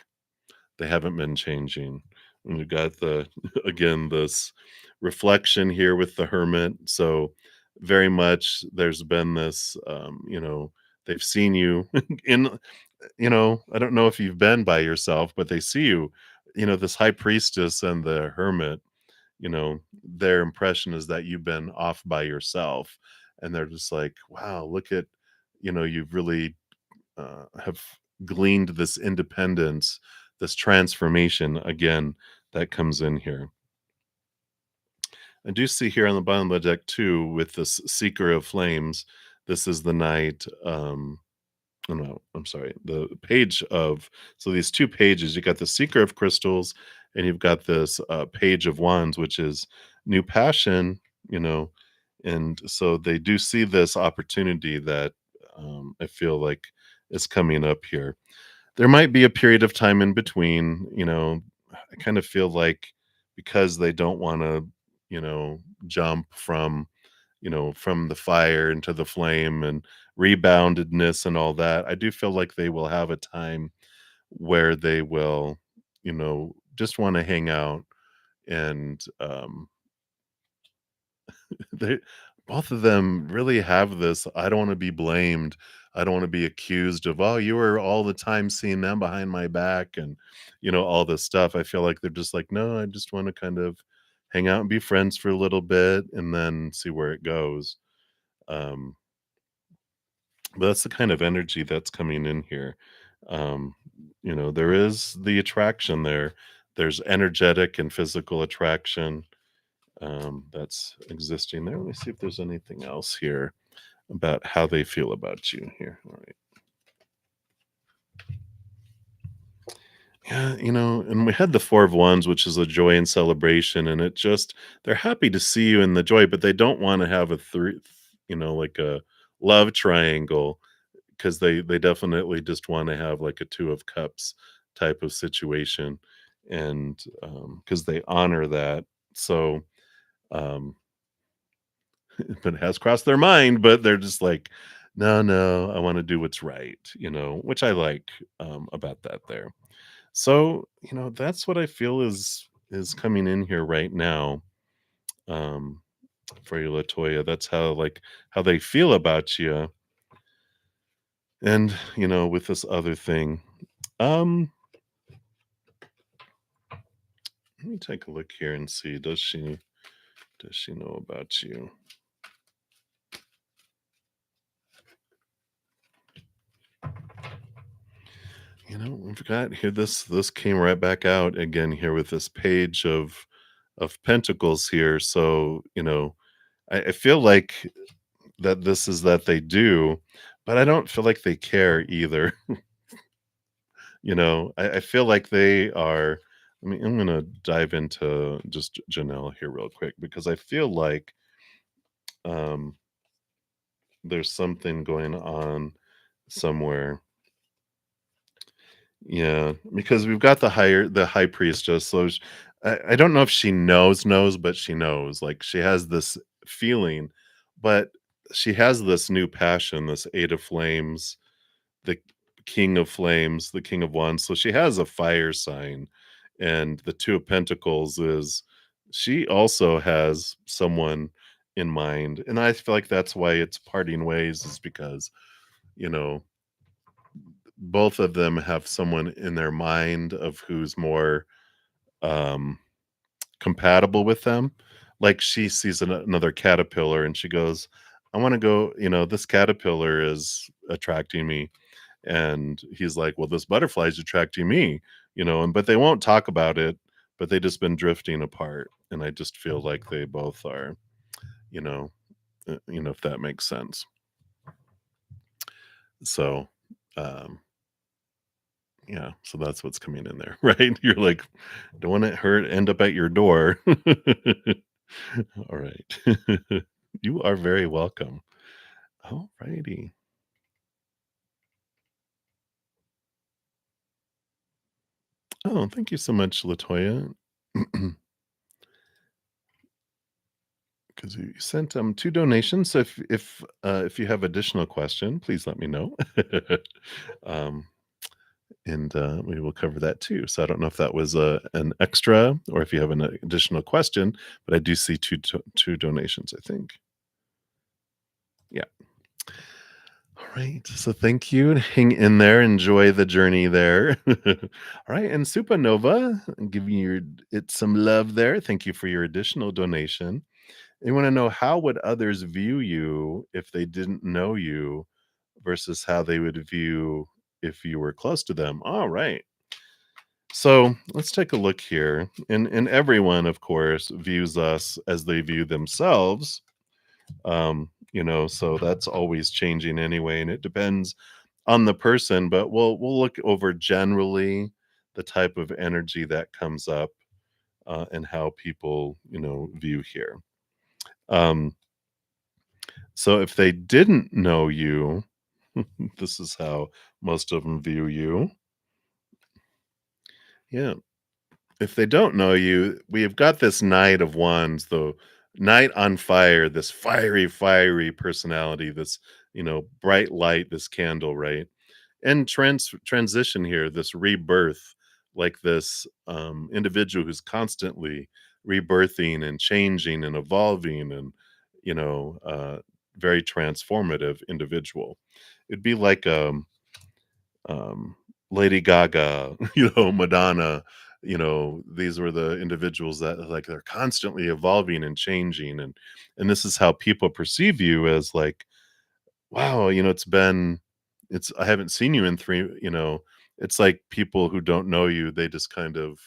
Speaker 1: they haven't been changing. And we've got the again, this reflection here with the hermit. So very much there's been this, they've seen you in, I don't know if you've been by yourself, but they see you, this high priestess and the hermit, their impression is that you've been off by yourself. And they're just like, wow, look at, you've really have gleaned this independence, this transformation again that comes in here. I do see here on the bottom of the deck too, with this Seeker of Flames. This is the knight. Oh no, I'm sorry. The page of, so these 2 pages. You got the Seeker of Crystals, and you've got this Page of Wands, which is new passion. You know, and so they do see this opportunity that I feel like is coming up here. There might be a period of time in between, I kind of feel like because they don't wanna, jump from the fire into the flame and reboundedness and all that, I do feel like they will have a time where they will, just wanna hang out, and, they both of them really have this, "I don't wanna be blamed. I don't wanna be accused of, 'Oh, you were all the time seeing them behind my back,' and, all this stuff." I feel like they're just like, "No, I just wanna kind of hang out and be friends for a little bit and then see where it goes." Um, but that's the kind of energy that's coming in here. Um, there is the attraction there. There's energetic and physical attraction, that's existing there. Let me see if there's anything else here. about how they feel about you here. All right. Yeah, and we had the Four of Wands, which is a joy and celebration, and it just they're happy to see you in the joy, but they don't want to have a three, like a love triangle because they definitely just want to have like a Two of Cups type of situation, and because they honor that. So, um, but it has crossed their mind, but they're just like, no, no, I want to do what's right, which I like about that there. So, that's what I feel is coming in here right now, um, for you, Latoya. That's how they feel about you. And, with this other thing. Um, Let me take a look here and see. Does she know about you? We've got here this came right back out again here with this page of pentacles here. So, I feel like that this is that they do, but I don't feel like they care either. I feel like they are. I'm gonna dive into just Janelle here real quick because I feel like um, there's something going on somewhere. Yeah, because we've got the high priestess. So I don't know if she knows, but she knows. Like she has this feeling, but she has this new passion, this Eight of Flames, the King of Flames, the King of Wands. So she has a fire sign, and the Two of Pentacles is she also has someone in mind, and I feel like that's why it's parting ways is because you know both of them have someone in their mind of who's more um compatible with them. Like she sees another caterpillar and she goes, I want to go, this caterpillar is attracting me. And he's like, well, this butterfly is attracting me, and but they won't talk about it, but they just been drifting apart. And I just feel like they both are, you know, if that makes sense. So, um, yeah, so that's what's coming in there, right? You're like, don't want it hurt end up at your door. All right. You are very welcome. All righty. Oh, thank you so much, Latoya. Because you sent two donations. So if you have additional question, please let me know. um, and we will cover that too. So I don't know if that was an extra or if you have an additional question, but I do see two donations. I think. Yeah. All right. So thank you. Hang in there. Enjoy the journey there. All right. And Supernova, giving it some love there. Thank you for your additional donation. They want to know how would others view you if they didn't know you versus how they would view if you were close to them. All right. So let's take a look here. And everyone, of course, views us as they view themselves. So that's always changing anyway, and it depends on the person, but we'll look over generally the type of energy that comes up and how people, view here. Um, so if they didn't know you, this is how most of them view you. Yeah. If they don't know you, we have got this Knight of Wands, the Knight on fire, this fiery, fiery personality, this, bright light, this candle, right? And transition here, this rebirth, like this individual who's constantly rebirthing and changing and evolving and, you know, uh, very transformative individual. It'd be like um, Lady Gaga, Madonna. These were the individuals that like they're constantly evolving and changing, and this is how people perceive you as like, wow, it's I haven't seen you in it's like people who don't know you, they just kind of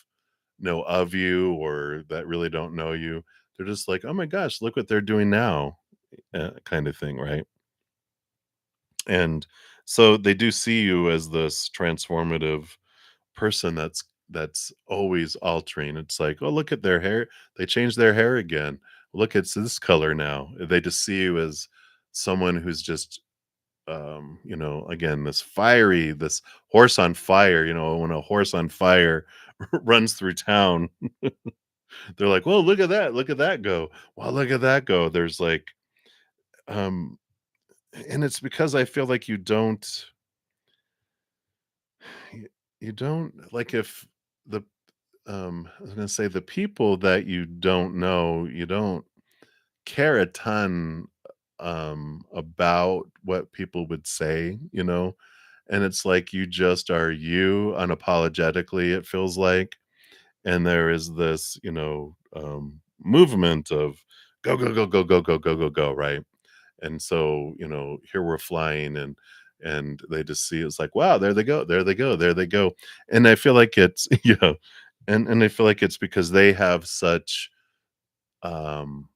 Speaker 1: know of you or that really don't know you. They're just like, oh my gosh, look what they're doing now, kind of thing, right? And so they do see you as this transformative person that's always altering. It's like, "Oh, look at their hair. They changed their hair again. Look, it's this color now." They just see you as someone who's just, again, this fiery, this horse on fire. When a horse on fire runs through town, they're like, "Well, look at that go. Wow, look at that go." There's like, um, and it's because I feel like you don't like if the I was gonna say the people that you don't know, you don't care a ton about what people would say. And it's like you just are you unapologetically, it feels like. And there is this, movement of go, go, go, go, go, go, go, go, go, right? And so, here we're flying and they just see it's like, wow, there they go, there they go, there they go. And I feel like it's and I feel like it's because they have such um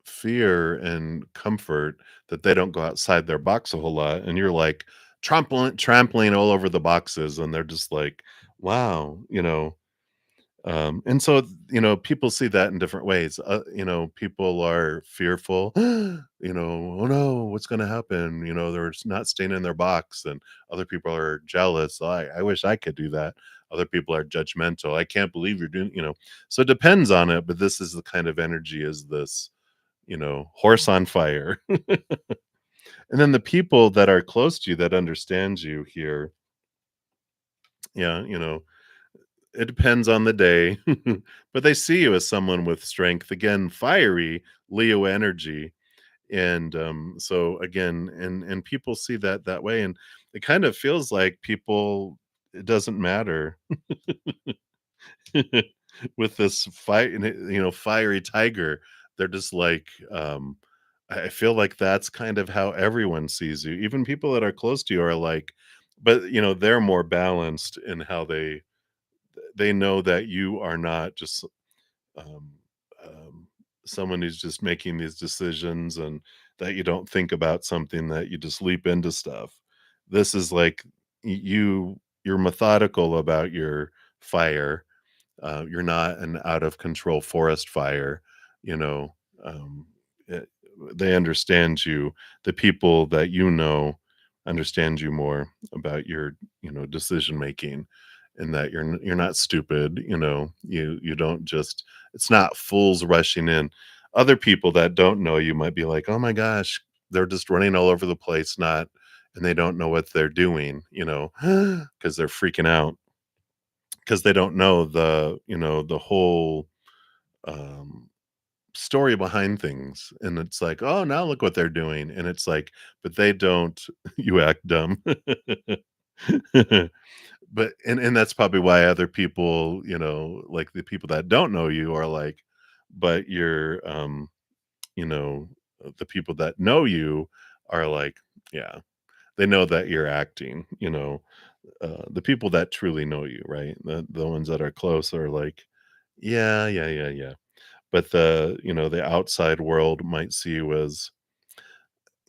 Speaker 1: fear and comfort that they don't go outside their box a whole lot. And you're like trampling all over the boxes, and they're just like, wow. And so, people see that in different ways. People are fearful, oh no, what's going to happen? They're not staying in their box. And other people are jealous. I wish I could do that. Other people are judgmental. I can't believe you're doing. So it depends on it. But this is the kind of energy is this, horse on fire. And then the people that are close to you that understand you here, yeah, it depends on the day, but they see you as someone with strength, again, fiery Leo energy. And so again, and people see that way, and it kind of feels like people, it doesn't matter with this fight, fiery tiger. They're just like, I feel like that's kind of how everyone sees you. Even people that are close to you are like, but they're more balanced in how they know that you are not just um, um, someone who's just making these decisions, and that you don't think about something, that you just leap into stuff. This is like you're methodical about your fire. You're not an out of control forest fire. You know, um, it, they understand you. The people that understand you more about your decision making, and that you're not stupid. You don't just, it's not fools rushing in. Other people that don't know you might be like, oh my gosh, they're just running all over the place, not, and they don't know what they're doing, because they're freaking out because they don't know the whole um story behind things. And it's like, oh, now look what they're doing. And it's like, but they don't. You act dumb. But and that's probably why other people, like the people that don't know you are like, but you know the people that know you are like, yeah, they know that you're acting. The people that truly know you, right? The ones that are close are like, yeah, yeah, yeah, yeah. But the outside world might see you as,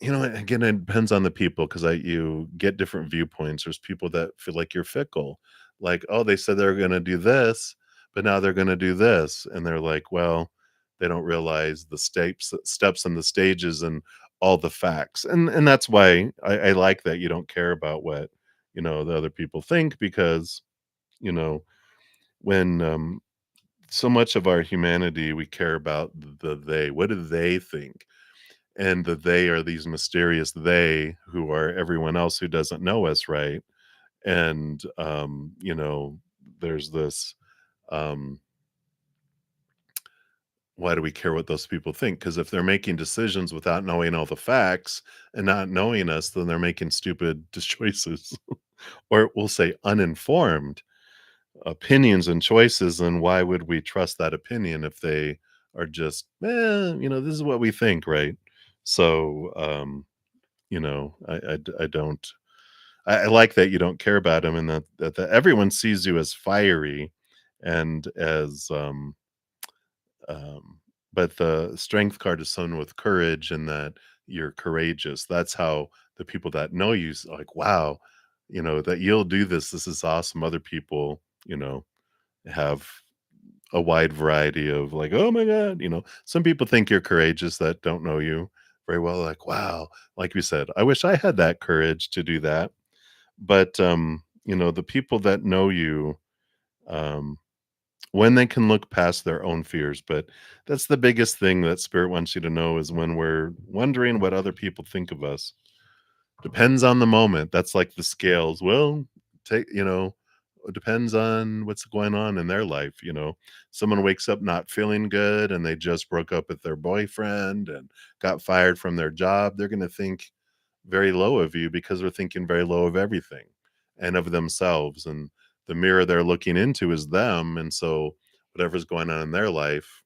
Speaker 1: again, it depends on the people, because you get different viewpoints. There's people that feel like you're fickle, like, oh, they said they're going to do this, but now they're going to do this, and they're like, well, they don't realize the steps and the stages and all the facts, and that's why I like that you don't care about what the other people think, because you know when so much of our humanity, we care about the they. What do they think? And the they are these mysterious they who are everyone else who doesn't know us, right? And there's this um why do we care what those people think? Because if they're making decisions without knowing all the facts and not knowing us, then they're making stupid choices, or we'll say uninformed opinions and choices. And why would we trust that opinion if they are just, this is what we think, right? So, I don't. I like that you don't care about him, and that everyone sees you as fiery and as um, but the strength card is someone with courage, and that you're courageous. That's how the people that know you like, wow, that you'll do this. This is awesome. Other people, have a wide variety of like, oh my God, some people think you're courageous that don't know you very well. Like, wow, like we said, I wish I had that courage to do that. But the people that know you, um, when they can look past their own fears. But that's the biggest thing that spirit wants you to know is when we're wondering what other people think of us. Depends on the moment. That's like the scales. Well, take, it depends on what's going on in their life. Someone wakes up not feeling good and they just broke up with their boyfriend and got fired from their job. They're going to think very low of you because they're thinking very low of everything and of themselves. And the mirror they're looking into is them. And so whatever's going on in their life,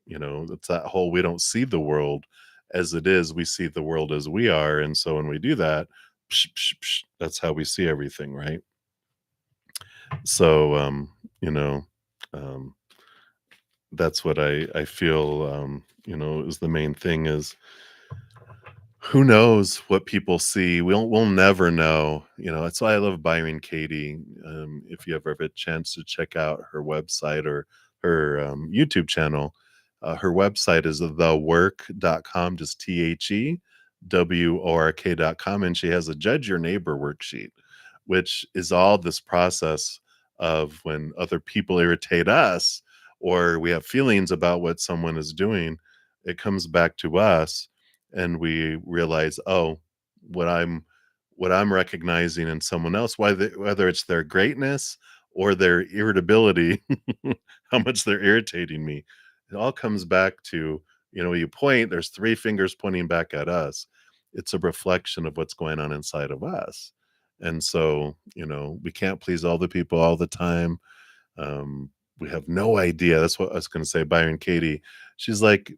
Speaker 1: it's that whole we don't see the world as it is, we see the world as we are. And so when we do that, psh, psh, psh, that's how we see everything, right? So you know, um that's what I feel is the main thing is who knows what people see? We'll never know. That's why I love Byron Katie. If you ever have a chance to check out her website or her YouTube channel, her website is thework.com, just TheWork.com. And she has a Judge Your Neighbor worksheet, which is all this process of when other people irritate us or we have feelings about what someone is doing, it comes back to us and we realize, oh, what I'm what I'm recognizing in someone else, whether it's their greatness or their irritability, how much they're irritating me, it all comes back to you point. There's three fingers pointing back at us. It's a reflection of what's going on inside of us, and so we can't please all the people all the time. um, we have no idea. That's what I was going to say. Byron Katie, she's like,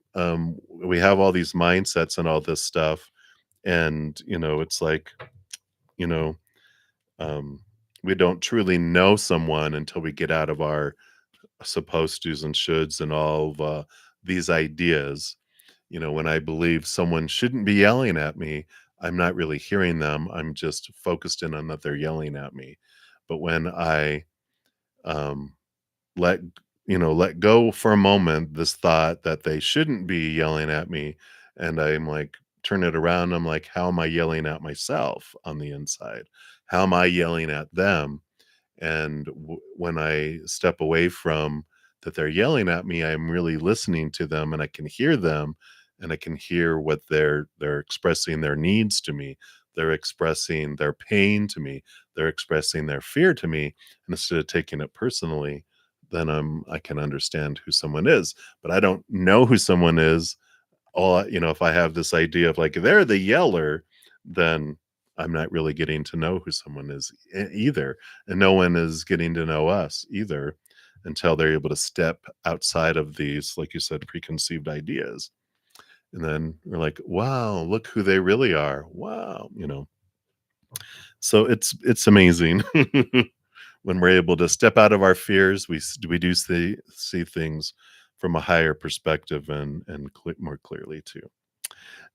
Speaker 1: we have all these mindsets and all this stuff, and it's like, you know, um, we don't truly know someone until we get out of our supposed tos and shoulds and all of these ideas. When I believe someone shouldn't be yelling at me, I'm not really hearing them. I'm just focused in on that they're yelling at me. But when I um, let let go for a moment this thought that they shouldn't be yelling at me, and I'm like turn it around, I'm like, how am I yelling at myself on the inside? How am I yelling at them? And when I step away from that they're yelling at me, I'm really listening to them and I can hear them, and I can hear what they're expressing their needs to me. They're expressing their pain to me. They're expressing their fear to me. And instead of taking it personally, then I can understand who someone is. But I don't know who someone is. If I have this idea of like they're the yeller, then I'm not really getting to know who someone is either, and no one is getting to know us either until they're able to step outside of these, like you said, preconceived ideas. And then we're like, wow, look who they really are. Wow, so it's amazing when we're able to step out of our fears. We do see things from a higher perspective and more clearly too.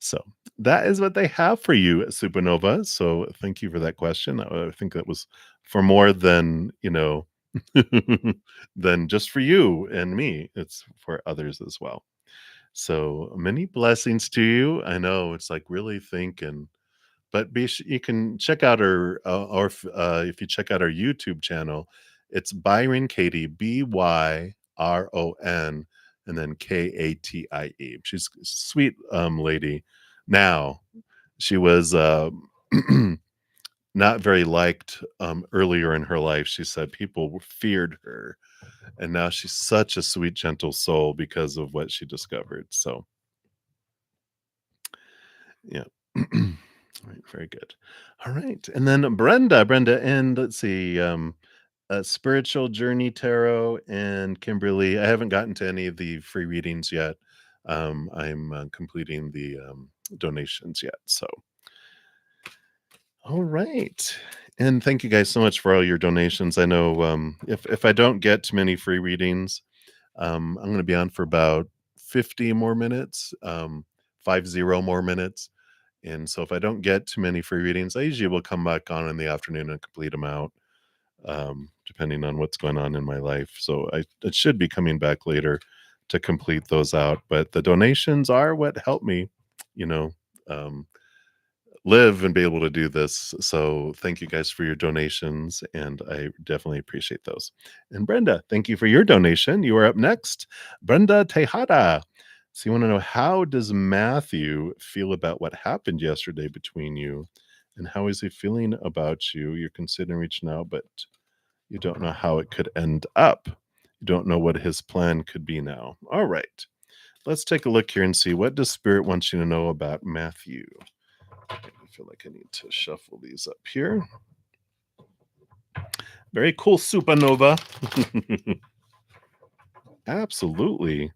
Speaker 1: So that is what they have for you at Supernova. So thank you for that question. I think that was for more than than just for you and me. It's for others as well. So many blessings to you. I know it's like really thinking, but you can check out her, if you check out our YouTube channel, it's Byron Katie, Byron, and then Katie. She's a sweet lady. Now, she was not very liked earlier in her life. She said people feared her, and now she's such a sweet, gentle soul because of what she discovered. So, yeah. All right, very good. All right, and then Brenda, and let's see, Spiritual Journey Tarot and Kimberly. I haven't gotten to any of the free readings yet. I'm completing the donations yet. So, all right, and thank you guys so much for all your donations. I know if I don't get to many free readings, I'm going to be on for about 50 more minutes, 50 more minutes. And so if I don't get too many free readings, I usually will come back on in the afternoon and complete them out, depending on what's going on in my life. So it should be coming back later to complete those out. But the donations are what help me, you know, um, live and be able to do this. So thank you guys for your donations, and I definitely appreciate those. And Brenda, thank you for your donation. You are up next. Brenda Tejada. So you want to know, how does Matthew feel about what happened yesterday between you? And how is he feeling about you? You're considering reaching out, but you don't know how it could end up. You don't know what his plan could be now. All right. Let's take a look here and see, what does Spirit wants you to know about Matthew? I feel like I need to shuffle these up here. Very cool, Supernova. Absolutely.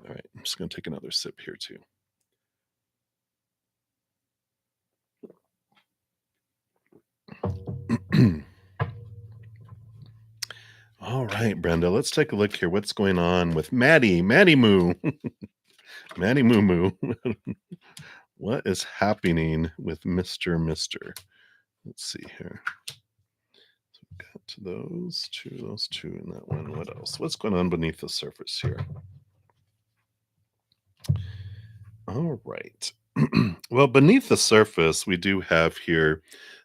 Speaker 1: All right, I'm just going to take another sip here too. All right, Brenda, let's take a look here. What's going on with Maddie Moo? Maddie Moo Moo. What is happening with Mr. Mister? Let's see here. So we got those two, and that one. What else? What's going on beneath the surface here? All right. Well, beneath the surface, we do have here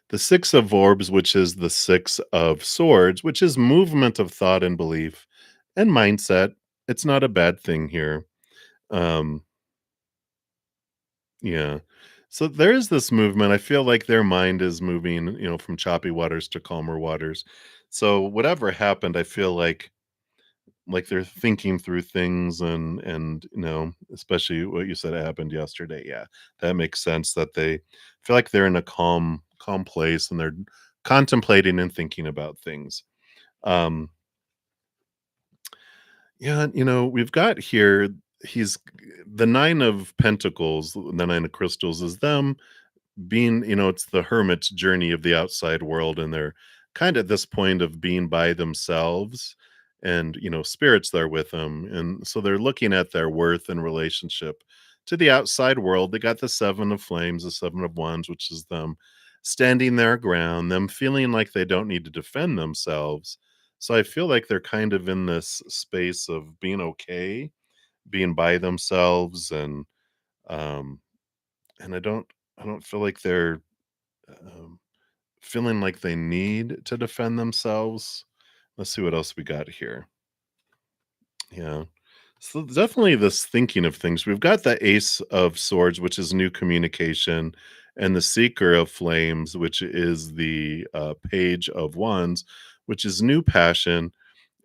Speaker 1: the Six of Orbs, which is the Six of Swords, which is movement of thought and belief and mindset. It's not a bad thing here. Um, yeah. So there is this movement. I feel like their mind is moving, from choppy waters to calmer waters. So whatever happened, I feel like they're thinking through things, and especially what you said happened yesterday. Yeah, that makes sense, that they feel like they're in a calm place, and they're contemplating and thinking about things. um yeah, we've got here, he's the Nine of Pentacles, the Nine of Crystals is them being, it's the hermit's journey of the outside world, and they're kind of at this point of being by themselves, and spirits there with them, and so they're looking at their worth and relationship to the outside world. They got the Seven of Flames, the Seven of Wands, which is them standing their ground, them feeling like they don't need to defend themselves. So I feel like they're kind of in this space of being okay, being by themselves, um and I don't feel like they're um, feeling like they need to defend themselves. Let's see what else we got here. Yeah. So definitely this thinking of things. We've got the Ace of Swords, which is new communication, and the Seeker of Flames, which is the Page of Wands, which is new passion,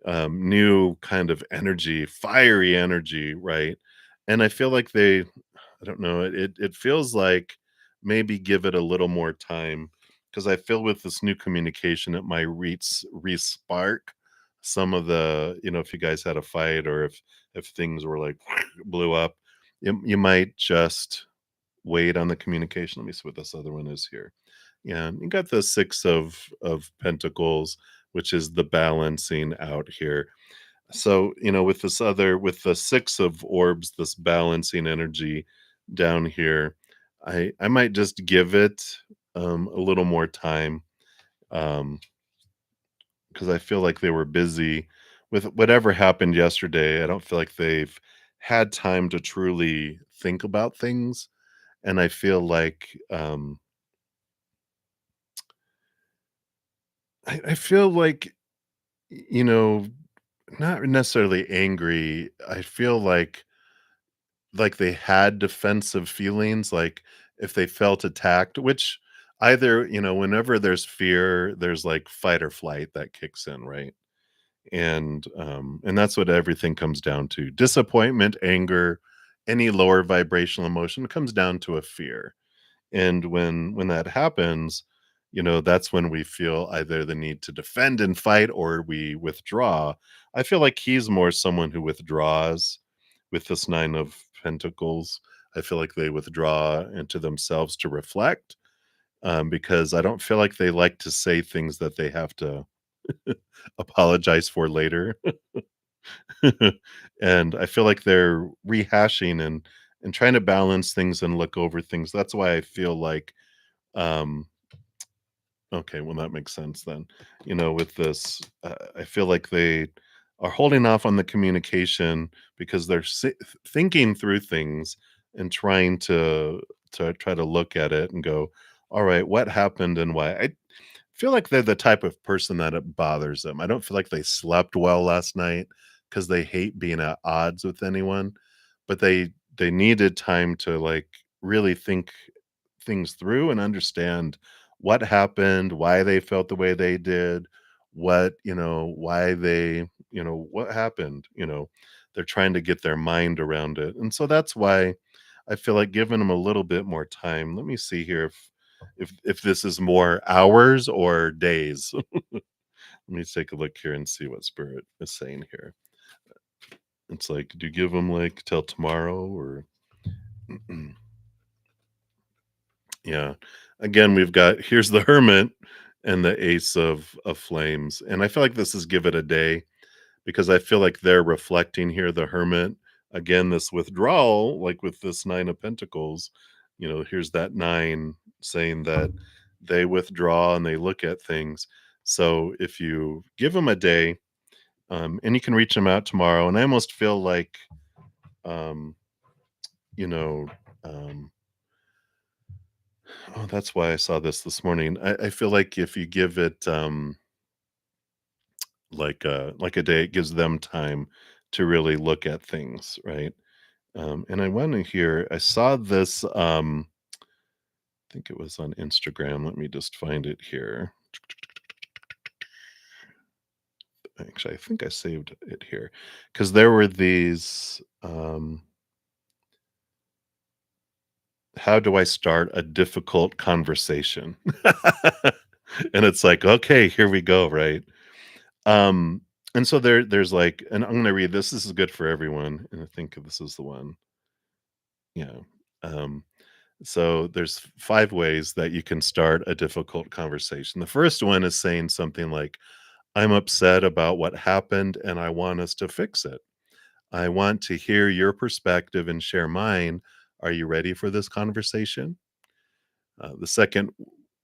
Speaker 1: new kind of energy, fiery energy, right? And I feel like I don't know, it feels like maybe give it a little more time, because I feel with this new communication, it might re-spark some of the, if you guys had a fight, or if things were like blew up, you might just wait on the communication. Let me see what this other one is here. Yeah, you got the Six of Pentacles, which is the balancing out here. So, with the Six of Orbs, this balancing energy down here, I might just give it a little more time, um because I feel like they were busy with whatever happened yesterday. I don't feel like they've had time to truly think about things, and I feel like I feel like, you know not necessarily angry. I feel like they had defensive feelings, like if they felt attacked, which either, whenever there's fear, there's like fight or flight that kicks in, right? And that's what everything comes down to. Disappointment, anger, any lower vibrational emotion comes down to a fear. And when that happens, that's when we feel either the need to defend and fight, or we withdraw. I feel like he's more someone who withdraws with this Nine of Pentacles. I feel like they withdraw into themselves to reflect, because I don't feel like they like to say things that they have to apologize for later. And I feel like they're rehashing and trying to balance things and look over things. That's why I feel like, um okay, well, that makes sense then. With this, I feel like they are holding off on the communication because they're thinking through things and trying to try to look at it and go, "All right, what happened and why?" I feel like they're the type of person that it bothers them. I don't feel like they slept well last night because they hate being at odds with anyone, but they needed time to like really think things through and understand what happened, why they felt the way they did, why what happened. They're trying to get their mind around it. And so that's why I feel like giving them a little bit more time. Let me see here if this is more hours or days. Let me take a look here and see what Spirit is saying here. It's like, do you give them like till tomorrow or yeah. Again, we've got here's the Hermit and the Ace of Flames. And I feel like this is give it a day because I feel like they're reflecting here, the Hermit. Again, this withdrawal, like with this Nine of Pentacles, here's that nine saying that they withdraw and they look at things. So if you give them a day, and you can reach them out tomorrow, and I almost feel like, um, you know, um, oh, that's why I saw this morning. I feel like if you give it, like a day, it gives them time to really look at things, right? And I wanna hear I saw this, I think it was on Instagram, let me just find it here. Actually, I think I saved it here because there were these, how do I start a difficult conversation? And it's like, "Okay, here we go," right? Um, and so there's like and I'm gonna read this. This is good for everyone, and I think this is the one. Yeah. Um, so there's 5 ways that you can start a difficult conversation. The first one is saying something like, "I'm upset about what happened and I want us to fix it. I want to hear your perspective and share mine. Are you ready for this conversation?" The second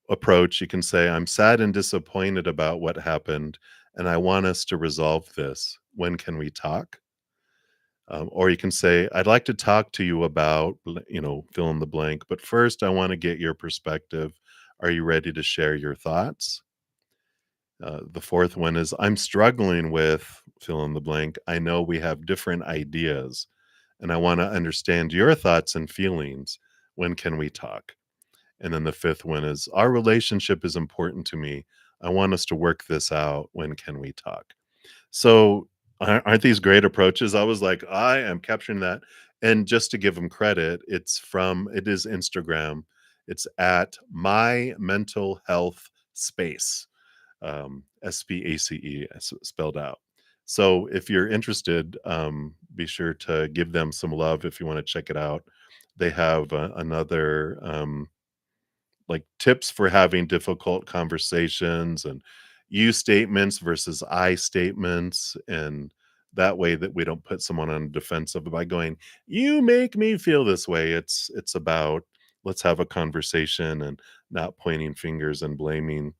Speaker 1: approach, you can say, "I'm sad and disappointed about what happened, and I want us to resolve this. When can we talk?" Or you can say, "I'd like to talk to you about, fill in the blank, but first I want to get your perspective. Are you ready to share your thoughts?" The fourth one is, "I'm struggling with, fill in the blank. I know we have different ideas, and I want to understand your thoughts and feelings. When can we talk?" And then the fifth one is, "Our relationship is important to me. I want us to work this out. When can we talk?" So, aren't these great approaches? I was like, I am capturing that. And just to give them credit, it is Instagram. It's at My Mental Health Space, SPACE spelled out. So if you're interested, be sure to give them some love if you want to check it out. They have another like tips for having difficult conversations and you statements versus I statements, and that way that we don't put someone on defensive by going, "You make me feel this way." It's about let's have a conversation and not pointing fingers and blaming,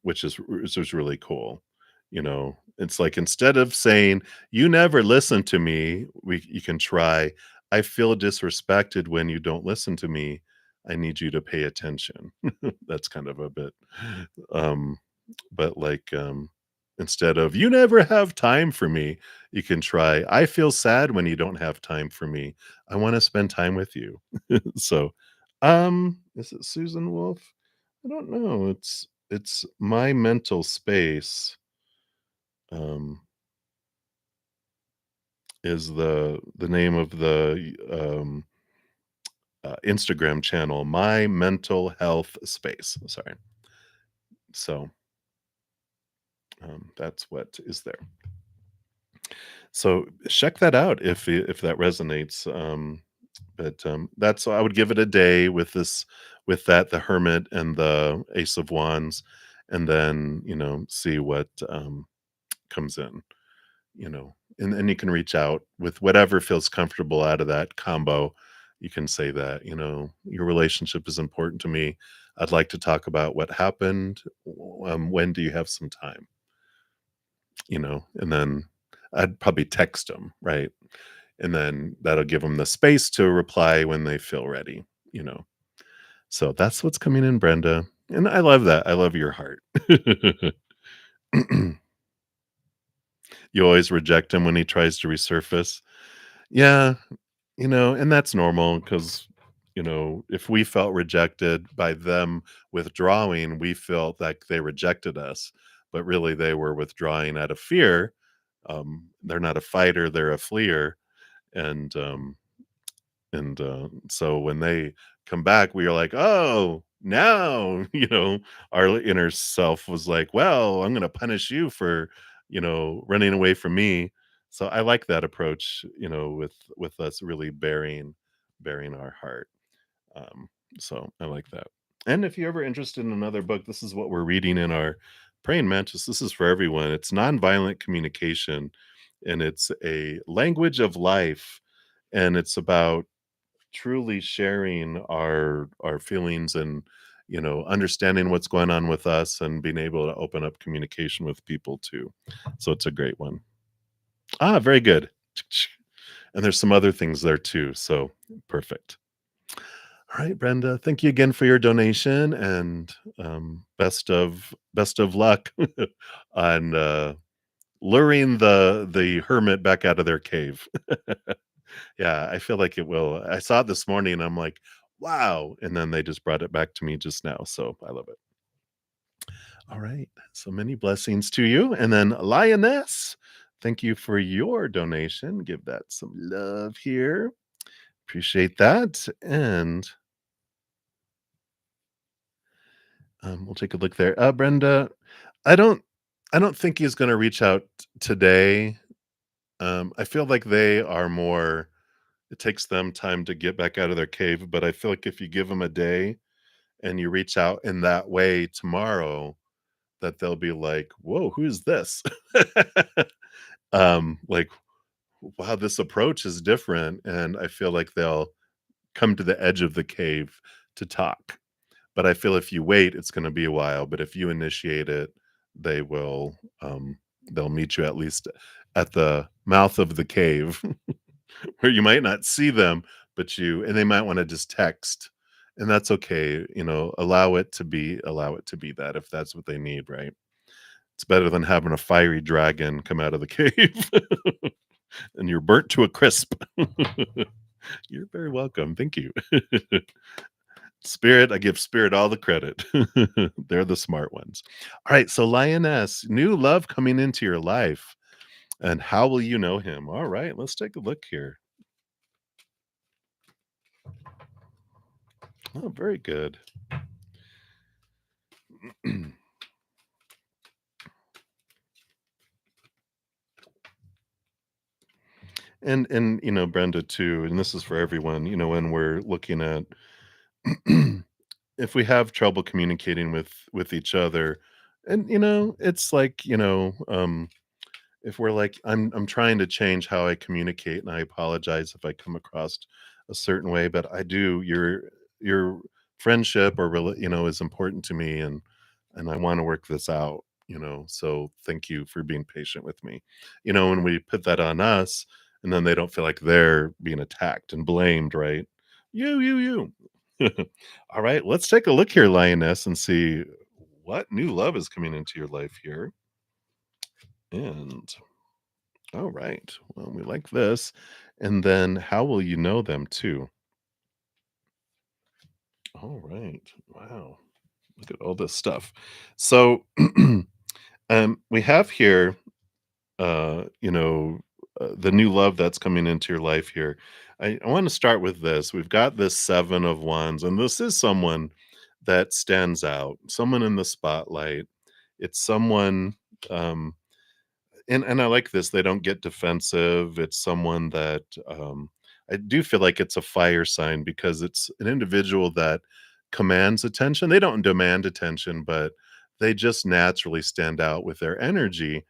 Speaker 1: which is really cool. It's like instead of saying, "You never listen to me," you can try, "I feel disrespected when you don't listen to me. I need you to pay attention." That's kind of a bit, um, but like, instead of "You never have time for me," you can try, "I feel sad when you don't have time for me. I want to spend time with you." So, is it Susan Wolf? I don't know. It's My Mental Space, um, is the name of the, Instagram channel, My Mental Health Space, sorry. So, that's what is there. So, check that out if that resonates, but, that's I would give it a day with that, the Hermit and the Ace of Wands, and then, see what, comes in, and you can reach out with whatever feels comfortable out of that combo. You can say that, your relationship is important to me. I'd like to talk about what happened. When do you have some time? And then I'd probably text them, right? And then that'll give them the space to reply when they feel ready, you know. So that's what's coming in, Brenda. And I love that. I love your heart. You always reject him when he tries to resurface. Yeah, and that's normal because, if we felt rejected by them withdrawing, we felt like they rejected us, but really they were withdrawing out of fear. They're not a fighter, they're a fleer. And so when they come back, we are like, "Oh, now," our inner self was like, "Well, I'm gonna punish you for, running away from me." So I like that approach, with us really bearing our heart. Um, so I like that. And if you're ever interested in another book, this is what we're reading in our Praying Mantis. This is for everyone. It's Nonviolent Communication, and it's a language of life, and it's about truly sharing our feelings and understanding what's going on with us and being able to open up communication with people too. So it's a great one. Very good. And there's some other things there too, so perfect. All right, Brenda, thank you again for your donation, and best of luck on luring the hermit back out of their cave. Yeah, I feel like it will. I saw it this morning, and I'm like, "Wow," and then they just brought it back to me just now, so I love it. All right, so many blessings to you, and then Lioness, thank you for your donation. Give that some love here. Appreciate that, and, we'll take a look there. Brenda, I don't I don't think he's gonna reach out today. I feel like they are more it takes them time to get back out of their cave, but I feel like if you give them a day and you reach out in that way tomorrow, that they'll be like, "Whoa, who's this?" Like, "Wow, this approach is different," and I feel like they'll come to the edge of the cave to talk. But I feel if you wait, it's gonna be a while, but if you initiate it, they will, they'll meet you at least at the mouth of the cave where you might not see them, but they might wanna just text, and that's okay, allow it to be that if that's what they need, right? It's better than having a fiery dragon come out of the cave and you're burnt to a crisp. You're very welcome, thank you. Spirit, I give Spirit all the credit. They're the smart ones. Alright, so Lioness, new love coming into your life, and how will you know him? Alright, let's take a look here. Oh, very good. And Brenda too, and this is for everyone, when we're looking at if we have trouble communicating with each other, and it's like, if we're like, I'm trying to change how I communicate, and I apologize if I come across a certain way, but I do your friendship is important to me, and I want to work this out, so thank you for being patient with me. When we put that on us, and then they don't feel like they're being attacked and blamed, right? You. All right, let's take a look here, Lioness, and see what new love is coming into your life here. And all right. Well, we like this. And then how will you know them too? All right. Wow. Look at all this stuff. So we have here the new love that's coming into your life here. I want to start with this. We've got this 7 of Wands, and this is someone that stands out, someone in the spotlight. It's someone um and I like this, they don't get defensive. It's someone that, I do feel like it's a fire sign because it's an individual that commands attention. They don't demand attention, but they just naturally stand out with their energy,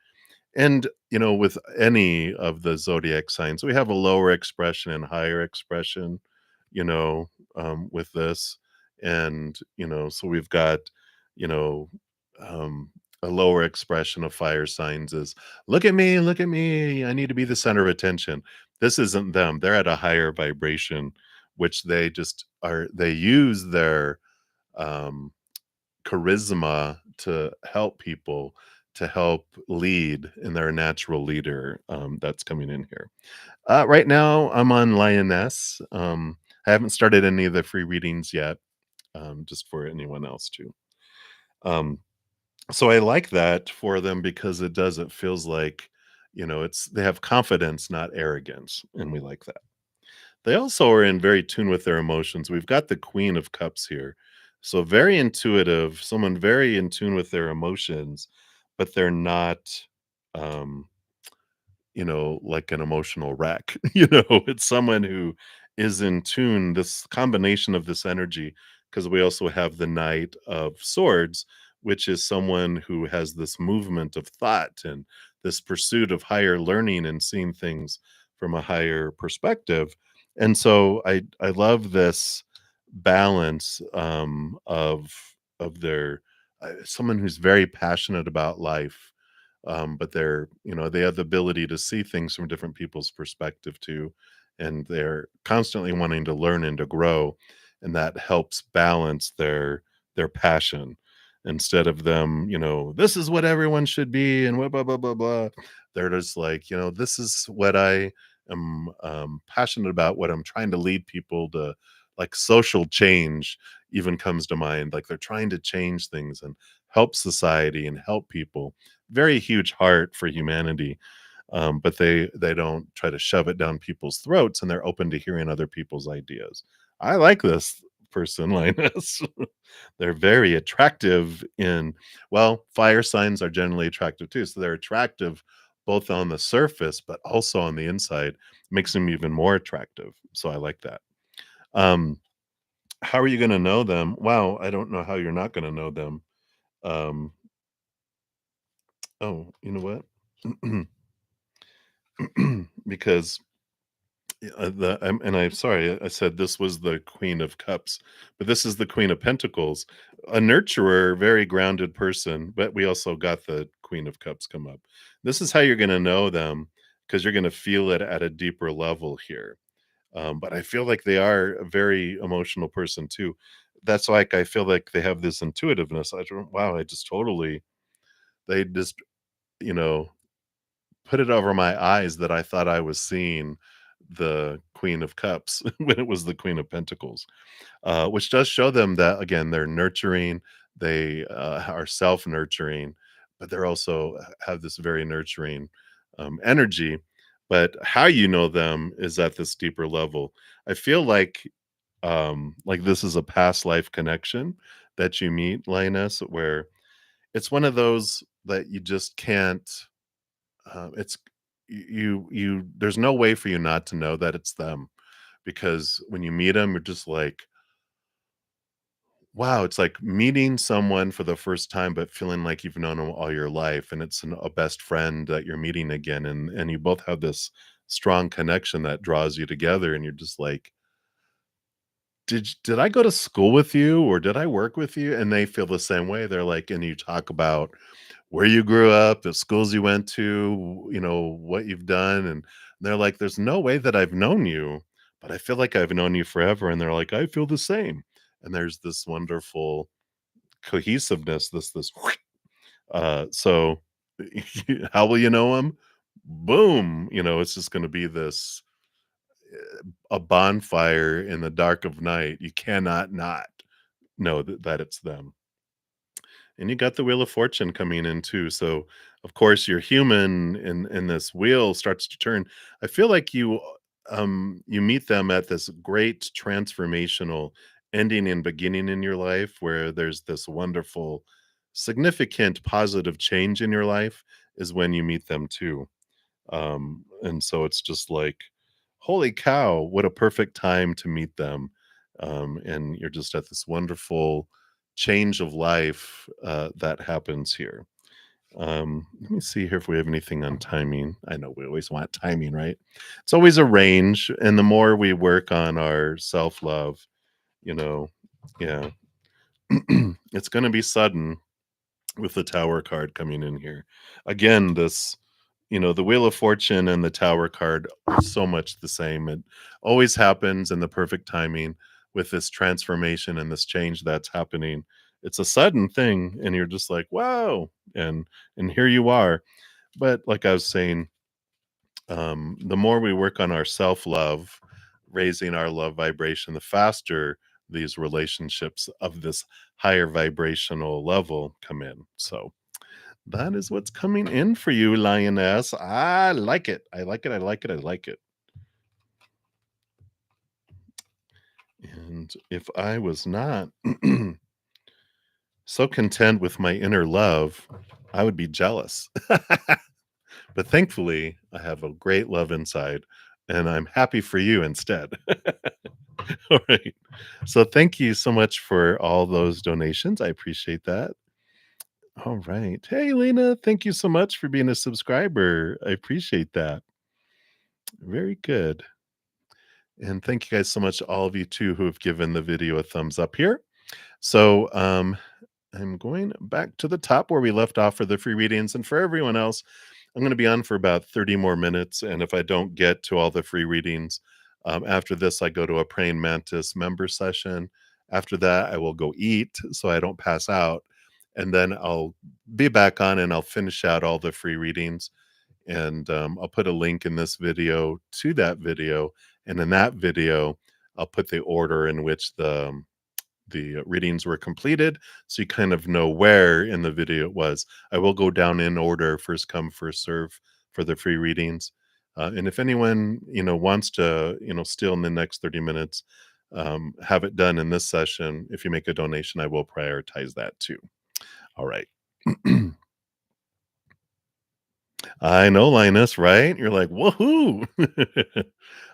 Speaker 1: And, with any of the zodiac signs, we have a lower expression and higher expression, with this. And, so we've got, you know, um, a lower expression of fire signs is look at me, I need to be the center of attention. This isn't them. They're at a higher vibration, which they use their um charisma to help people, to help lead, and they're a natural leader, that's coming in here. Right now, I'm on Lioness. I haven't started any of the free readings yet, just for anyone else to. Um, so I like that for them because it feels like, they have confidence, not arrogance, and we like that. They also are in very tune with their emotions. We've got the Queen of Cups here. So very intuitive, someone very in tune with their emotions, but they're not um like an emotional wreck. It's someone who is in tune, this combination of this energy, because we also have the Knight of Swords, which is someone who has this movement of thought and this pursuit of higher learning and seeing things from a higher perspective. And so I love this balance of their someone who's very passionate about life, but they have the ability to see things from different people's perspective too, and they're constantly wanting to learn and to grow, and that helps balance their passion. Instead of them, this is what everyone should be and what blah blah blah blah. They're just like, this is what I am passionate about, what I'm trying to lead people to. Like social change even comes to mind. Like they're trying to change things and help society and help people. Very huge heart for humanity, but they don't try to shove it down people's throats, and they're open to hearing other people's ideas. I like this person, Linus. They're very attractive in well, fire signs are generally attractive too, so they're attractive both on the surface, but also on the inside, makes them even more attractive, so I like that. Um, how are you gonna know them? Wow, I don't know how you're not gonna know them. Um, oh, you know what? Because I'm sorry, I said this was the Queen of Cups, but this is the Queen of Pentacles, a nurturer, very grounded person, but we also got the Queen of Cups come up. This is how you're gonna know them, because 'cause you're gonna feel it at a deeper level here. But I feel like they are a very emotional person too. That's like I feel like they have this intuitiveness. I just totally they just, you know, put it over my eyes that I thought I was seeing the Queen of Cups when it was the Queen of Pentacles, which does show them that, again, they're nurturing, they are self nurturing, but they're also have this very nurturing energy. But how you know them is at this deeper level. I feel like this is a past life connection that you meet, Linus, where it's one of those that you just can't it's you there's no way for you not to know that it's them, because when you meet them, you're just like, wow, it's like meeting someone for the first time, but feeling like you've known them all your life, and it's a best friend that you're meeting again, and you both have this strong connection that draws you together, and you're just like, did I go to school with you or did I work with you? And they feel the same way. They're like, and you talk about where you grew up, the schools you went to, what you've done. And they're like, there's no way that I've known you, but I feel like I've known you forever. And they're like, I feel the same. And there's this wonderful cohesiveness, this, so how will you know them? Boom. It's just going to be this a bonfire in the dark of night. You cannot not know that it's them. And you got the Wheel of Fortune coming in too. So, of course, your human in this wheel starts to turn. I feel like you meet them at this great transformational ending and beginning in your life, where there's this wonderful, significant positive change in your life is when you meet them too. And so it's just like, holy cow, what a perfect time to meet them. And you're just at this wonderful change of life that happens here. Let me see here if we have anything on timing. I know we always want timing, right? It's always a range, and the more we work on our self-love, you know, yeah, it's gonna be sudden with the Tower card coming in here. Again, this, the Wheel of Fortune and the Tower card are so much the same. It always happens in the perfect timing with this transformation and this change that's happening. It's a sudden thing, and you're just like, "Wow!" And here you are. But like I was saying, the more we work on our self love, raising our love vibration, the faster these relationships of this higher vibrational level come in. So that is what's coming in for you, lioness. I like it. I like it. I like it. I like it. And if I was not so content with my inner love, I would be jealous. But thankfully, I have a great love inside, and I'm happy for you instead. All right. So thank you so much for all those donations. I appreciate that. All right. Hey, Lena, thank you so much for being a subscriber. I appreciate that. Very good. And thank you guys so much, all of you too, who have given the video a thumbs up here. So I'm going back to the top where we left off for the free readings. And for everyone else, I'm going to be on for about 30 more minutes. And if I don't get to all the free readings, after this, I go to a praying mantis member session. After that, I will go eat so I don't pass out. And then I'll be back on and I'll finish out all the free readings. And I'll put a link in this video to that video. And in that video, I'll put the order in which the readings were completed, so you kind of know where in the video it was. I will go down in order, first come, first serve for the free readings. And if anyone, wants to, still in the next 30 minutes, have it done in this session, if you make a donation, I will prioritize that too. All right. I know, Linus, right? You're like, woohoo.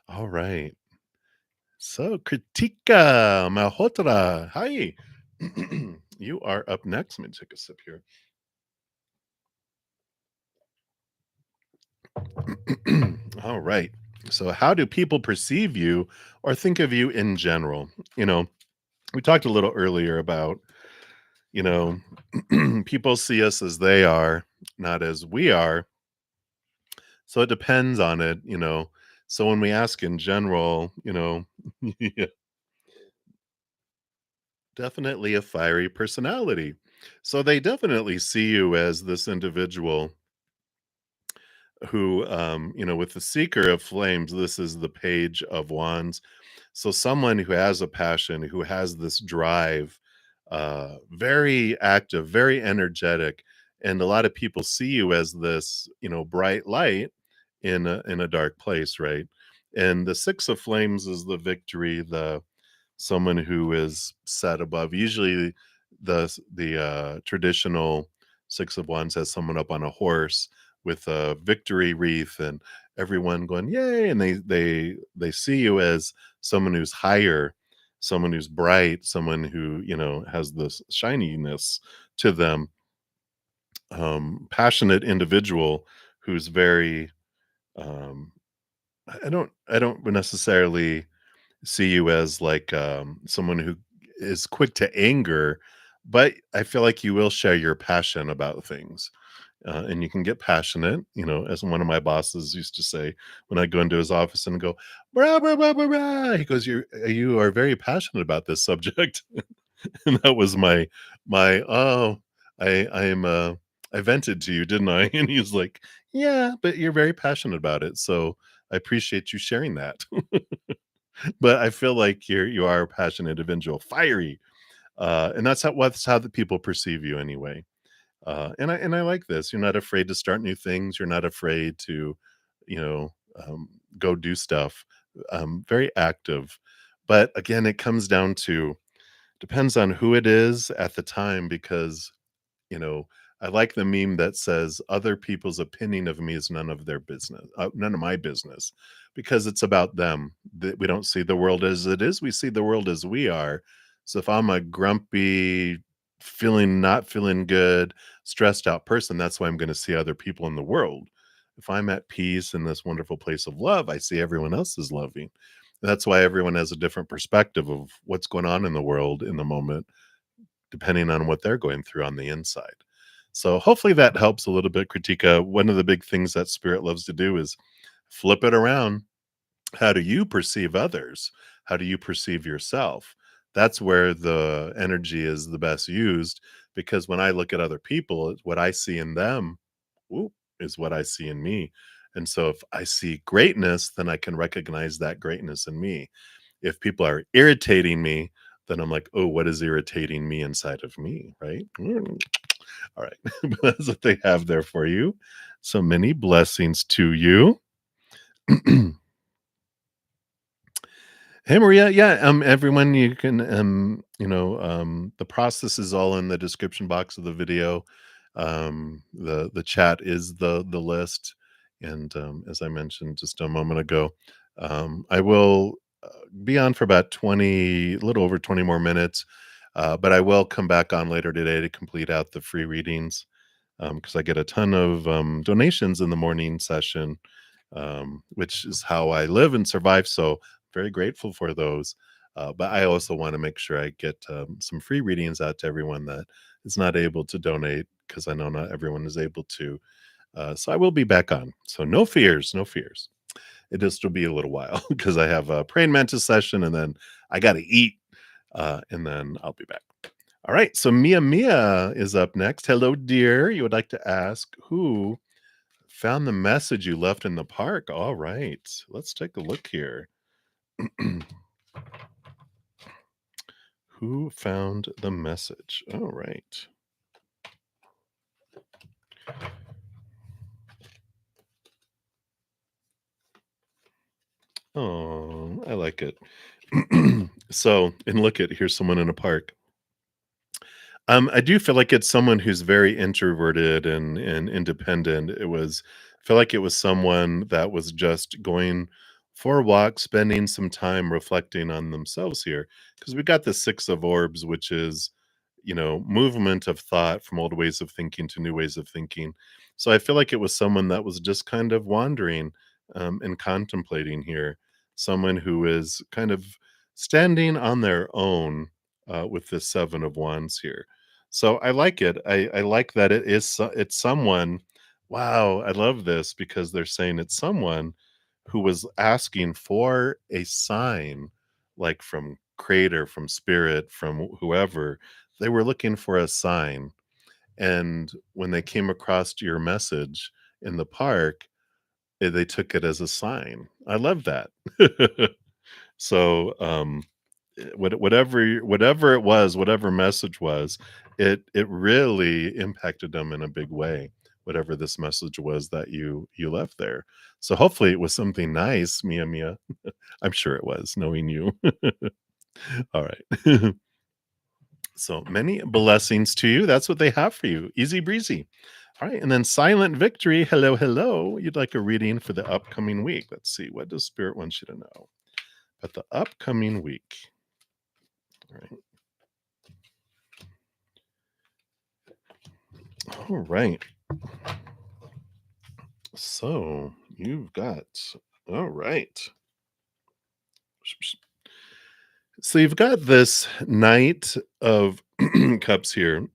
Speaker 1: All right. So, Kritika Malhotra, hi. You are up next. Let me take a sip here. All right. So, how do people perceive you or think of you in general? We talked a little earlier about, you know, people see us as they are, not as we are. So, it depends on it. So, when we ask in general, yeah, definitely a fiery personality. So, they definitely see you as this individual who, with the Seeker of Flames, this is the Page of Wands. So someone who has a passion, who has this drive, very active, very energetic, and a lot of people see you as this, bright light in a dark place, right? And the Six of Flames is the victory, the someone who is set above. Usually, the traditional Six of Wands has someone up on a horse with a victory wreath and everyone going yay, and they see you as someone who's higher, someone who's bright, someone who has this shininess to them, passionate individual who's very um I don't necessarily see you as like someone who is quick to anger, but I feel like you will share your passion about things, and you can get passionate. As one of my bosses used to say when I go into his office and go, "Blah blah blah blah blah," he goes, "You are very passionate about this subject," and that was my I am I vented to you, didn't I? And he's like, "Yeah, but you're very passionate about it, so I appreciate you sharing that." But I feel like you are a passionate individual, fiery, and that's how the people perceive you anyway. And I like this. You're not afraid to start new things. You're not afraid to, you know, go do stuff. Very active, but again, it comes down to depends on who it is at the time because you know, I like the meme that says other people's opinion of me is none of their business, none of my business, because it's about them. We don't see the world as it is. We see the world as we are. So if I'm a grumpy, not feeling good, stressed out person, that's why I'm gonna see other people in the world. If I'm at peace in this wonderful place of love, I see everyone else is loving. That's why everyone has a different perspective of what's going on in the world in the moment, depending on what they're going through on the inside. So hopefully that helps a little bit, Kritika. One of the big things that spirit loves to do is flip it around. How do you perceive others? How do you perceive yourself? That's where the energy is the best used, because when I look at other people, what I see in them, ooh, is what I see in me. And so if I see greatness, then I can recognize that greatness in me. If people are irritating me, then I'm like, oh, what is irritating me inside of me? Right. All right. That's what they have there for you. So many blessings to you. Hey Maria, yeah, everyone, you can, the process is all in the description box of the video. The chat is the list, and as I mentioned just a moment ago, I will be on for about 20, a little over 20 more minutes, but I will come back on later today to complete out the free readings, because I get a ton of donations in the morning session, which is how I live and survive. So very grateful for those. But I also want to make sure I get some free readings out to everyone that is not able to donate, because I know not everyone is able to. So I will be back on. So no fears, no fears. It just will be a little while because I have a praying mantis session, and then I got to eat, and then I'll be back. All right. So Mia is up next. Hello, dear. You would like to ask who found the message you left in the park. All right. Let's take a look here. Who found the message? All right. Oh, I like it. So, and look at here's someone in a park. I do feel like it's someone who's very introverted and independent. I feel like it was someone that was just going for a walk, spending some time reflecting on themselves here. Because we got the Six of Orbs, which is, movement of thought from old ways of thinking to new ways of thinking. So I feel like it was someone that was just kind of wandering, and contemplating here. Someone who is kind of standing on their own, with the Seven of Wands here. So I like it. I like that it's someone. Wow, I love this because they're saying it's someone who was asking for a sign, like from creator, from spirit, from whoever. They were looking for a sign, and when they came across your message in the park, they took it as a sign. I love that. So, whatever it was, whatever message was, it really impacted them in a big way. Whatever this message was that you left there. So hopefully it was something nice, Mia. I'm sure it was, knowing you. All right. So many blessings to you. That's what they have for you. Easy breezy. All right. And then Silent Victory. Hello, hello. You'd like a reading for the upcoming week. Let's see. What does Spirit want you to know about the upcoming week? All right. All right. So you've got, all right. So you've got this Knight of Cups here.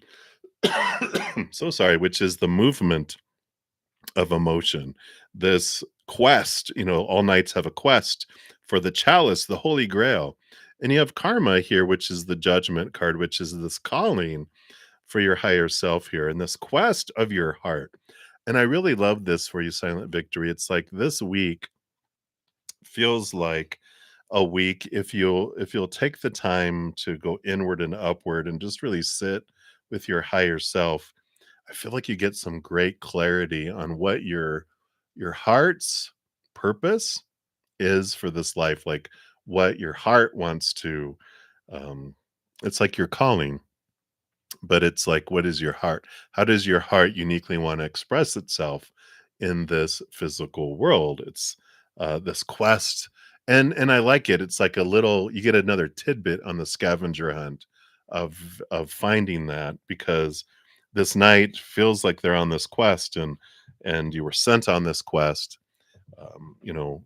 Speaker 1: So sorry, which is the movement of emotion. This quest, all knights have a quest for the chalice, the Holy Grail. And you have Karma here, which is the Judgment card, which is this calling for your higher self here and this quest of your heart. And I really love this for you, Silent Victory. It's like this week feels like a week if you'll take the time to go inward and upward and just really sit with your higher self. I feel like you get some great clarity on what your heart's purpose is for this life, like what your heart wants to, um it's like your calling, but it's like, what is your heart? How does your heart uniquely want to express itself in this physical world? It's this quest, and I like it. It's like a little, you get another tidbit on the scavenger hunt of finding that, because this knight feels like they're on this quest, and you were sent on this quest,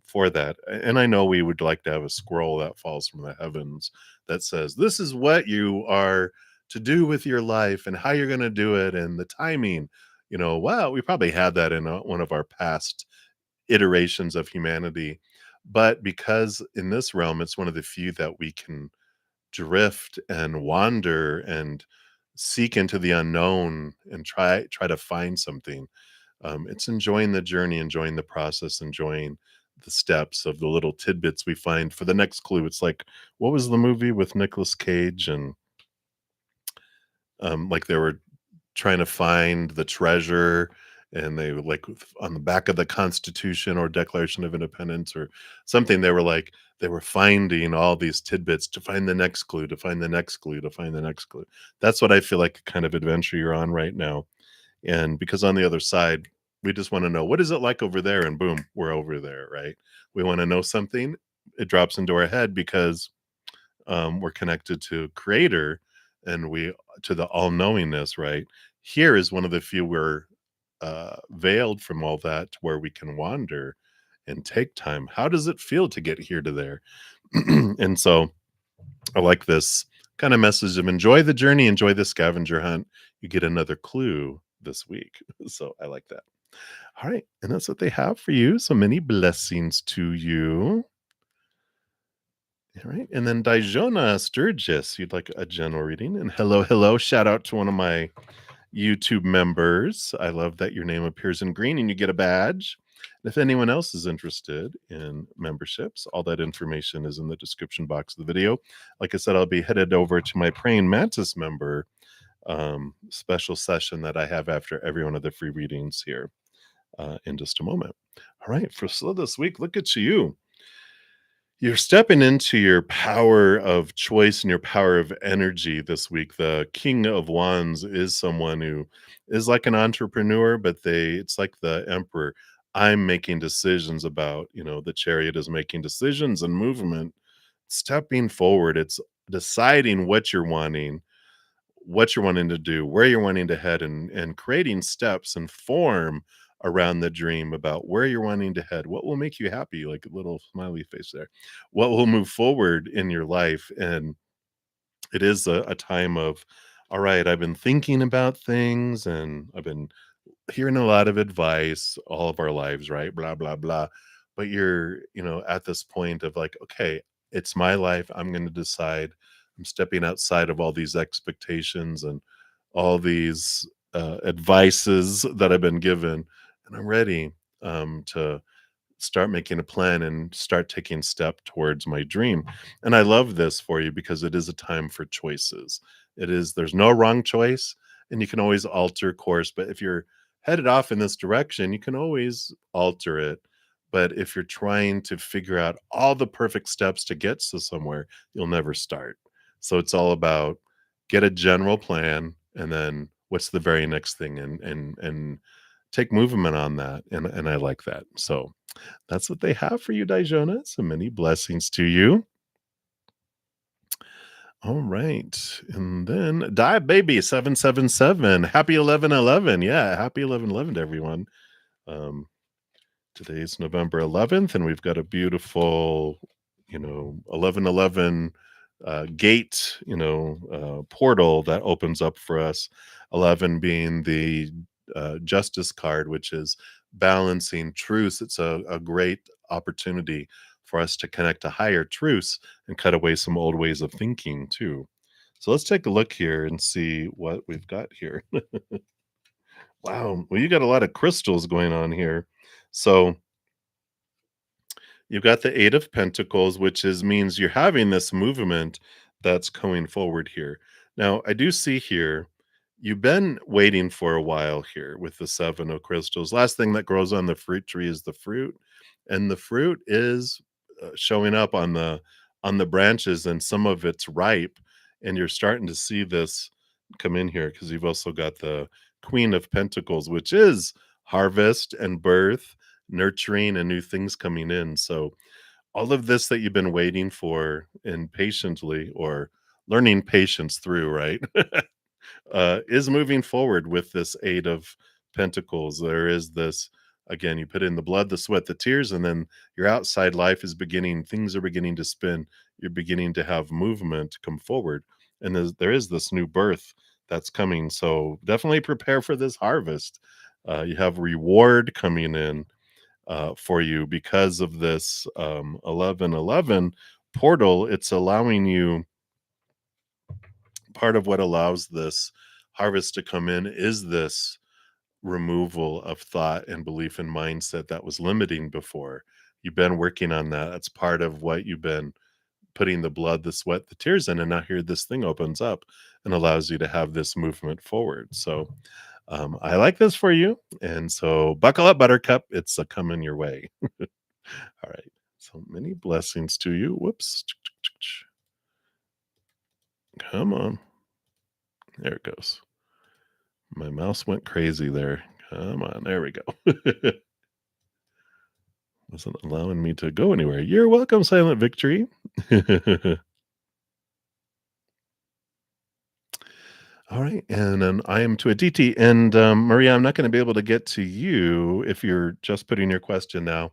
Speaker 1: for that. And I know we would like to have a scroll that falls from the heavens that says, "This is what you are to do with your life, and how you're going to do it, and the timing." Wow, we probably had that in one of our past iterations of humanity, but because in this realm, it's one of the few that we can drift and wander and seek into the unknown and try to find something. It's enjoying the journey, enjoying the process, enjoying the steps of the little tidbits we find for the next clue. It's like, what was the movie with Nicolas Cage and like they were trying to find the treasure, and they were like on the back of the Constitution or Declaration of Independence or something. They were like they were finding all these tidbits to find the next clue, to find the next clue, to find the next clue. That's what I feel like kind of adventure you're on right now. And because on the other side, we just want to know what is it like over there, and boom, we're over there, right? We want to know something, it drops into our head because we're connected to creator, and we to the all-knowingness, right? Here is one of the few we're veiled from all that, to where we can wander and take time. How does it feel to get here to there? And so I like this kind of message of enjoy the journey, enjoy the scavenger hunt. You get another clue this week. So I like that. All right. And that's what they have for you. So many blessings to you. All right. And then Dijona Sturgis, you'd like a general reading. And hello, hello. Shout out to one of my YouTube members. I love that your name appears in green and you get a badge. And if anyone else is interested in memberships, all that information is in the description box of the video. Like I said, I'll be headed over to my Praying Mantis member special session that I have after every one of the free readings here in just a moment. All right. For slow this week, look at you. You're stepping into your power of choice and your power of energy this week. The King of Wands is someone who is like an entrepreneur, but it's like the emperor. I'm making decisions about, the chariot is making decisions and movement, stepping forward. It's deciding what you're wanting to do, where you're wanting to head, and creating steps and form around the dream about where you're wanting to head, what will make you happy, like a little smiley face there, what will move forward in your life. And it is a time of, all right, I've been thinking about things and I've been hearing a lot of advice all of our lives, right? Blah, blah, blah. But you're, at this point of like, okay, it's my life. I'm going to decide. I'm stepping outside of all these expectations and all these advices that I've been given. And I'm ready to start making a plan and start taking step towards my dream. And I love this for you because it is a time for choices. There's no wrong choice, and you can always alter course. But if you're headed off in this direction, you can always alter it. But if you're trying to figure out all the perfect steps to get to somewhere, you'll never start. So it's all about get a general plan, and then what's the very next thing, and take movement on that. And I like that. So that's what they have for you, Dijona. So many blessings to you. All right. And then Die Baby 777. Happy 11/11. Yeah, happy 11/11 to everyone. Um, Today's November 11th, and we've got a beautiful, 11/11 gate, portal that opens up for us. 11 being the justice card, which is balancing truths. It's a great opportunity for us to connect to higher truths and cut away some old ways of thinking, too. So let's take a look here and see what we've got here. Wow. Well, you got a lot of crystals going on here. So you've got the 8 of Pentacles, which means you're having this movement that's going forward here. Now, I do see here, you've been waiting for a while here with the 7 of Crystals. Last thing that grows on the fruit tree is the fruit, and the fruit is showing up on the branches, and some of it's ripe, and you're starting to see this come in here because you've also got the Queen of Pentacles, which is harvest and birth, nurturing, and new things coming in. So all of this that you've been waiting for and patiently or learning patience through, right? is moving forward with this Eight of Pentacles. There is this, again, you put in the blood, the sweat, the tears, and then your outside life is beginning, things are beginning to spin. You're beginning to have movement come forward. And there is this new birth that's coming. So definitely prepare for this harvest. You have reward coming in for you because of this 1111 portal. It's allowing you, part of what allows this harvest to come in is this removal of thought and belief and mindset that was limiting before. You've been working on that. That's part of what you've been putting the blood, the sweat, the tears in. And now here this thing opens up and allows you to have this movement forward. So I like this for you. And so buckle up, Buttercup. It's a coming your way. All right. So many blessings to you. Whoops. Come on. There it goes. My mouse went crazy there. Come on. There we go. Wasn't allowing me to go anywhere. You're welcome, Silent Victory. All right, and then I am to Aditi. And Maria, I'm not going to be able to get to you if you're just putting your question now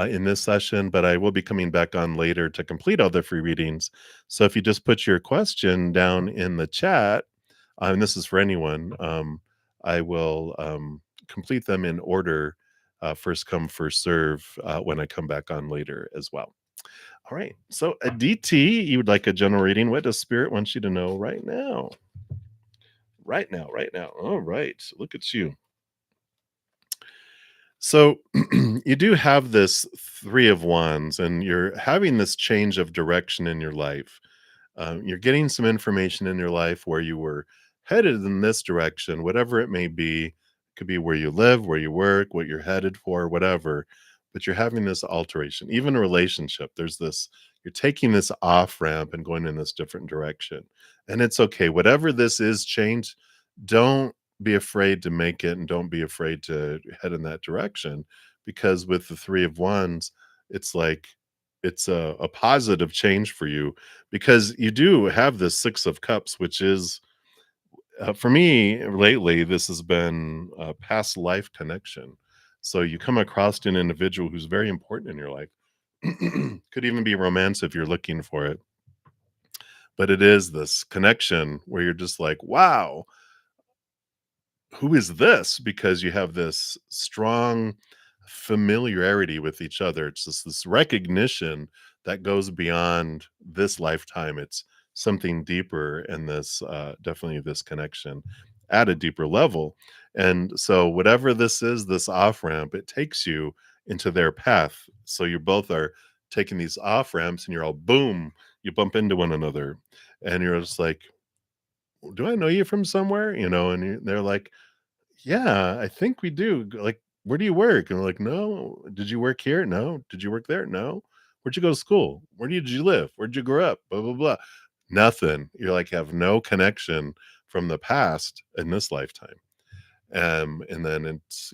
Speaker 1: in this session, but I will be coming back on later to complete all the free readings. So if you just put your question down in the chat, and this is for anyone, I will complete them in order, first come, first serve, when I come back on later as well. All right, so Aditi, you would like a general reading. What does Spirit want you to know right now? Right now, right now. All right. Look at you. So you do have this Three of Wands, and you're having this change of direction in your life. You're getting some information in your life where you were headed in this direction, whatever it may be. Could be where you live, where you work, what you're headed for, whatever. But you're having this alteration, even a relationship. There's this, you're taking this off ramp and going in this different direction. And it's okay. Whatever this is, change, don't be afraid to make it and don't be afraid to head in that direction, because with the Three of Wands, it's like it's a positive change for you, because you do have this Six of Cups, which is, for me lately, this has been a past life connection. So you come across an individual who's very important in your life. Could even be romance if you're looking for it, but it is this connection where you're just like, wow, who is this? Because you have this strong familiarity with each other. It's just this recognition that goes beyond this lifetime. It's something deeper, and this definitely this connection at a deeper level. And so whatever this is, this off ramp, it takes you into their path. So you both are taking these off ramps, and you're all boom, you bump into one another, and you're just like, do I know you from somewhere? And they're like, yeah, I think we do. Like, where do you work? And we're like, no. Did you work here? No. Did you work there? No. Where'd you go to school? Where did you live? Where'd you grow up? Blah, blah, blah. Nothing. You're like, have no connection from the past in this lifetime. And then it's,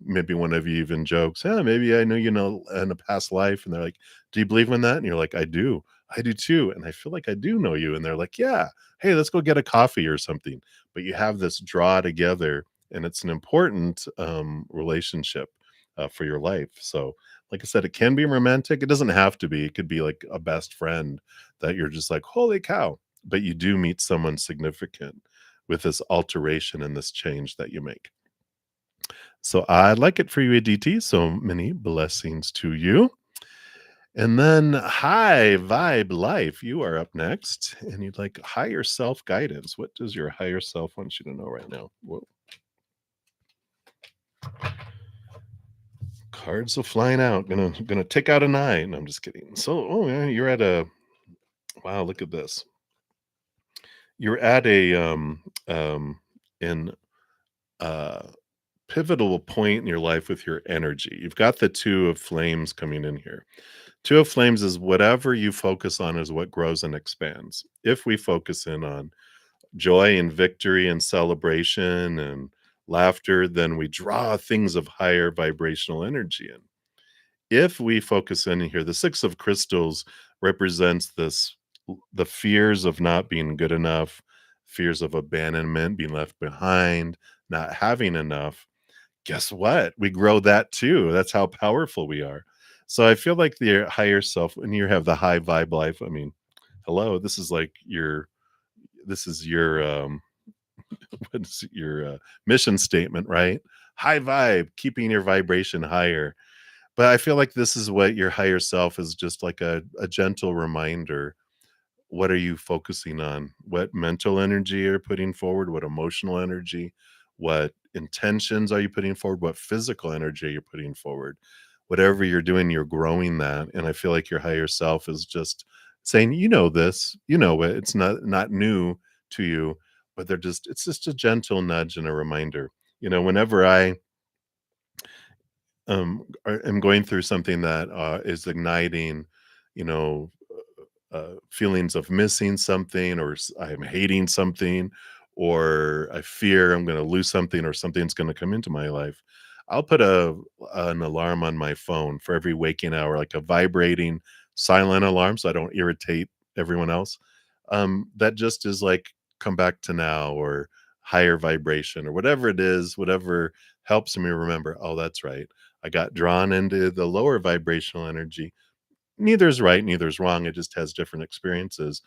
Speaker 1: maybe one of you even jokes, yeah, maybe I know, in a past life. And they're like, do you believe in that? And you're like, I do. I do too. And I feel like I do know you. And they're like, yeah, hey, let's go get a coffee or something. But you have this draw together, and it's an important relationship for your life. So, like I said, it can be romantic. It doesn't have to be. It could be like a best friend that you're just like, holy cow. But you do meet someone significant with this alteration and this change that you make. So I like it for you, ADT. So many blessings to you. And then High Vibe Life, you are up next, and you'd like higher self guidance. What does your higher self want you to know right now? Whoa. Cards are flying out. Gonna take out a 9. I'm just kidding. So, oh yeah, you're at a, wow, look at this. You're at a in pivotal point in your life with your energy. You've got the Two of Flames coming in here. Two of Flames is whatever you focus on is what grows and expands. If we focus in on joy and victory and celebration and laughter, then we draw things of higher vibrational energy in. If we focus in here, the Six of Crystals represents this, the fears of not being good enough, fears of abandonment, being left behind, not having enough, guess what? We grow that too. That's how powerful we are. So I feel like the higher self, when you have the high vibe life, I mean, hello, this is like your what is your mission statement, right? High vibe, keeping your vibration higher. But I feel like this is what your higher self is, just like a gentle reminder. What are you focusing on? What mental energy you're putting forward? What emotional energy? What intentions are you putting forward? What physical energy you're putting forward? Whatever you're doing, you're growing that. And I feel like your higher self is just saying, you know this, you know it. It's not new to you, but it's just a gentle nudge and a reminder. Whenever I am going through something that is igniting, you know, feelings of missing something, or I'm hating something, or I fear I'm going to lose something, or something's going to come into my life, I'll put an alarm on my phone for every waking hour, like a vibrating silent alarm, so I don't irritate everyone else. That just is like, come back to now, or higher vibration, or whatever it is, whatever helps me remember, oh, that's right. I got drawn into the lower vibrational energy. Neither's right, neither's wrong. It just has different experiences.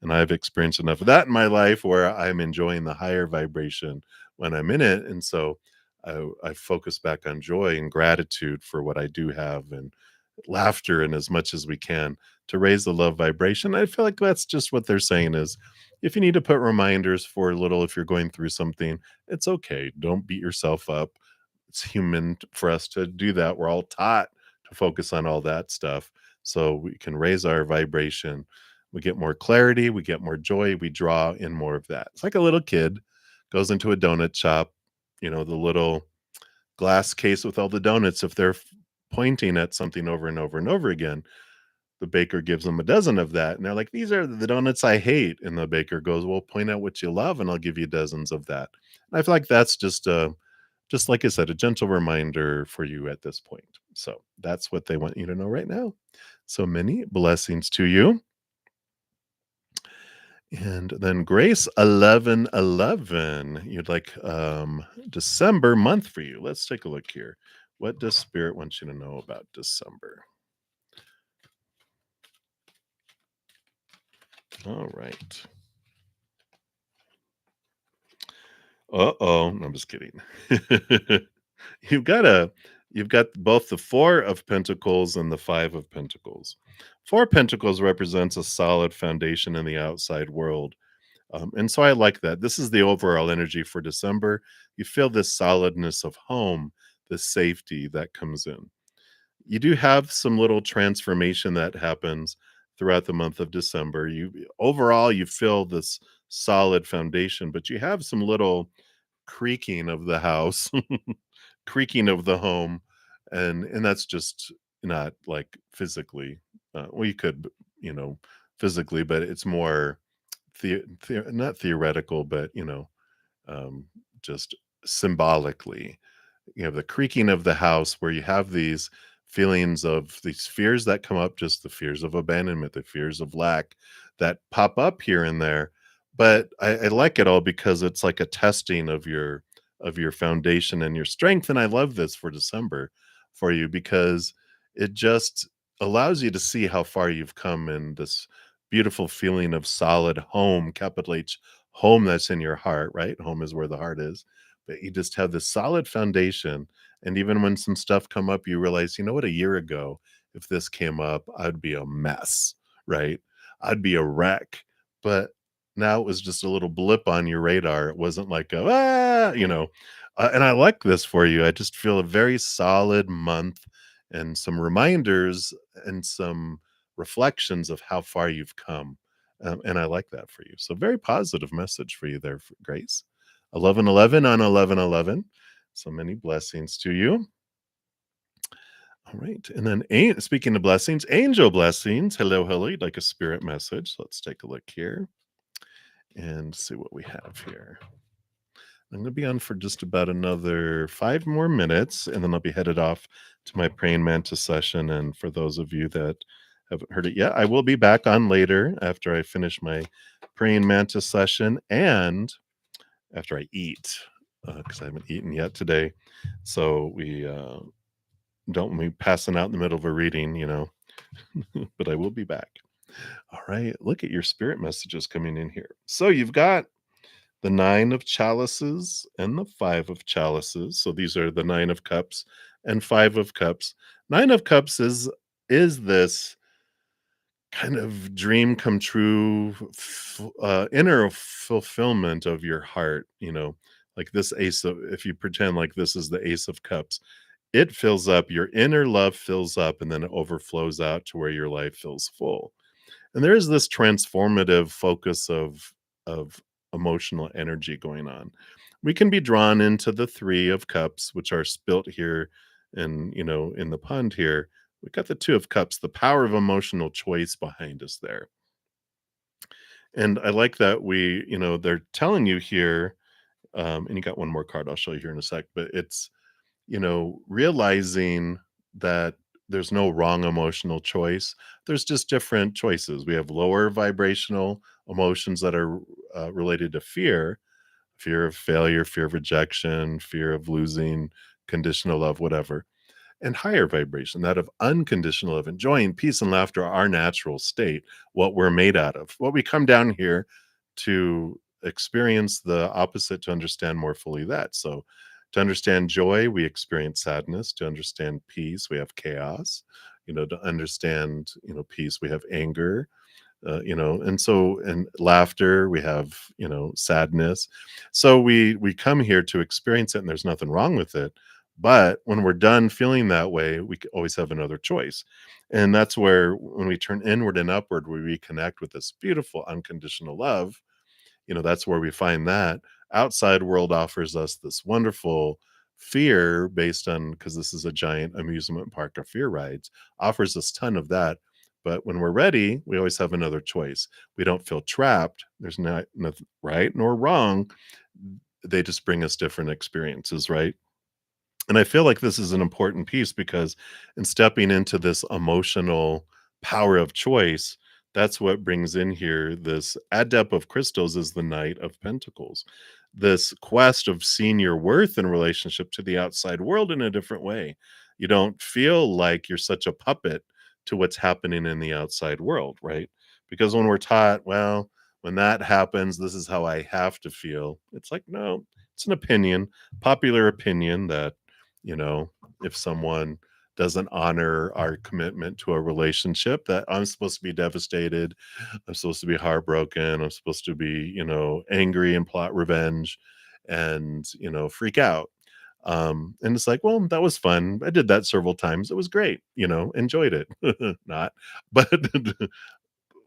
Speaker 1: And I've experienced enough of that in my life where I'm enjoying the higher vibration when I'm in it. And so I focus back on joy and gratitude for what I do have, and laughter, and as much as we can to raise the love vibration. I feel like that's just what they're saying is, if you need to put reminders for a little, if you're going through something, it's okay. Don't beat yourself up. It's human for us to do that. We're all taught to focus on all that stuff so we can raise our vibration. We get more clarity, we get more joy, we draw in more of that. It's like a little kid goes into a donut shop, the little glass case with all the donuts. If they're pointing at something over and over and over again, the baker gives them a dozen of that. And they're like, these are the donuts I hate. And the baker goes, well, point out what you love and I'll give you dozens of that. And I feel like that's just like I said, a gentle reminder for you at this point. So that's what they want you to know right now. So many blessings to you. And then Grace 1111, you'd like December month for you. Let's take a look here. What does Spirit want you to know about December? All right. Uh-oh. No, I'm just kidding. You've got a you've got both the 4 of Pentacles and the 5 of Pentacles. 4 Pentacles represents a solid foundation in the outside world. And so I like that. This is the overall energy for December. You feel this solidness of home, the safety that comes in. You do have some little transformation that happens throughout the month of December. You feel this solid foundation, but you have some little creaking of the house, creaking of the home, and that's just not like physically. Well, you could, you know, physically, but it's more not theoretical, but um, just symbolically. You have the creaking of the house where you have these feelings of these fears that come up, just the fears of abandonment, the fears of lack that pop up here and there. But I like it all because it's like a testing of your foundation and your strength. And I love this for December for you because it just allows you to see how far you've come in this beautiful feeling of solid home, capital H, home that's in your heart, right? Home is where the heart is, but you just have this solid foundation. And even when some stuff come up, you realize, you know what, a year ago, if this came up, I'd be a mess, right? I'd be a wreck. But now it was just a little blip on your radar. It wasn't like and I like this for you. I just feel a very solid month and some reminders and some reflections of how far you've come. And I like that for you. So very positive message for you there, Grace. 1111 on 1111. So many blessings to you. All right. And then speaking of blessings, angel blessings. Hello, hello. You'd like a spirit message. Let's take a look here and see what we have here. I'm going to be on for just about another 5 more minutes, and then I'll be headed off to my praying mantis session. And for those of you that haven't heard it yet, I will be back on later after I finish my praying mantis session, and after I eat, because I haven't eaten yet today. So we don't want me passing out in the middle of a reading, but I will be back. All right, look at your spirit messages coming in here. So you've got the nine of chalices and the five of chalices. So these are the nine of cups and five of cups. Nine of cups is this kind of dream come true, inner fulfillment of your heart. Like this ace of, if you pretend like this is the ace of cups, it fills up, your inner love fills up, and then it overflows out to where your life feels full. And there is this transformative focus of emotional energy going on. We can be drawn into the three of cups, which are spilt here in the pond here. We got the two of cups, the power of emotional choice behind us there. And I like that they're telling you here, and you got one more card I'll show you here in a sec, but it's realizing that there's no wrong emotional choice. There's just different choices. We have lower vibrational emotions that are related to fear of failure, fear of rejection, fear of losing, conditional love, whatever, and higher vibration, that of unconditional love, and joy and peace and laughter are our natural state, what we're made out of. What we come down here to experience the opposite, to understand more fully that. So to understand joy, we experience sadness. To understand peace, we have chaos. To understand, peace, we have anger. And laughter, we have, sadness. So we come here to experience it, and there's nothing wrong with it. But when we're done feeling that way, we always have another choice. And that's where, when we turn inward and upward, we reconnect with this beautiful unconditional love. That's where we find that outside world offers us this wonderful fear, based on, because this is a giant amusement park of fear rides, offers us ton of that. But when we're ready, we always have another choice. We don't feel trapped. There's not nothing right nor wrong. They just bring us different experiences, right? And I feel like this is an important piece, because in stepping into this emotional power of choice, that's what brings in here this adept of crystals is the Knight of Pentacles. This quest of seeing your worth in relationship to the outside world in a different way. You don't feel like you're such a puppet to what's happening in the outside world, right? Because when we're taught, well, when that happens, this is how I have to feel. It's like, no, it's an opinion, popular opinion, that you know, if someone doesn't honor our commitment to a relationship, that I'm supposed to be devastated. I'm supposed to be heartbroken. I'm supposed to be, angry and plot revenge and, freak out. And it's like, well, that was fun. I did that several times. It was great, enjoyed it. Not, but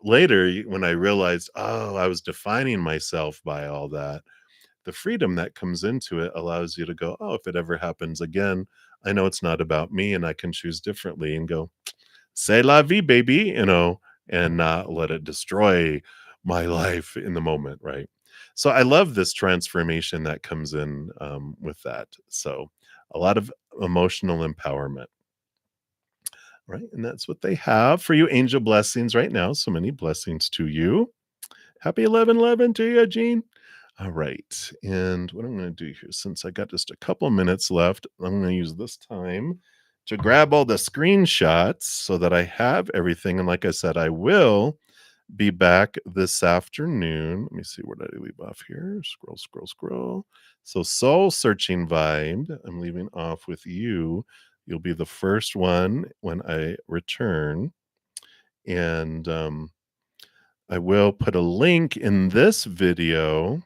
Speaker 1: later when I realized, oh, I was defining myself by all that, the freedom that comes into it allows you to go, oh, if it ever happens again, I know it's not about me, and I can choose differently and go, c'est la vie, baby, and not let it destroy my life in the moment, right? So I love this transformation that comes in with that. So a lot of emotional empowerment, right? And that's what they have for you. Angel blessings right now. So many blessings to you. Happy 11/11 to you, Gene. All right. And what I'm going to do here, since I got just a couple minutes left, I'm going to use this time to grab all the screenshots so that I have everything. And like I said, I will be back this afternoon. Let me see, where did I leave off here? Scroll, scroll, scroll. So, soul searching vibe, I'm leaving off with you. You'll be the first one when I return. And I will put a link in this video.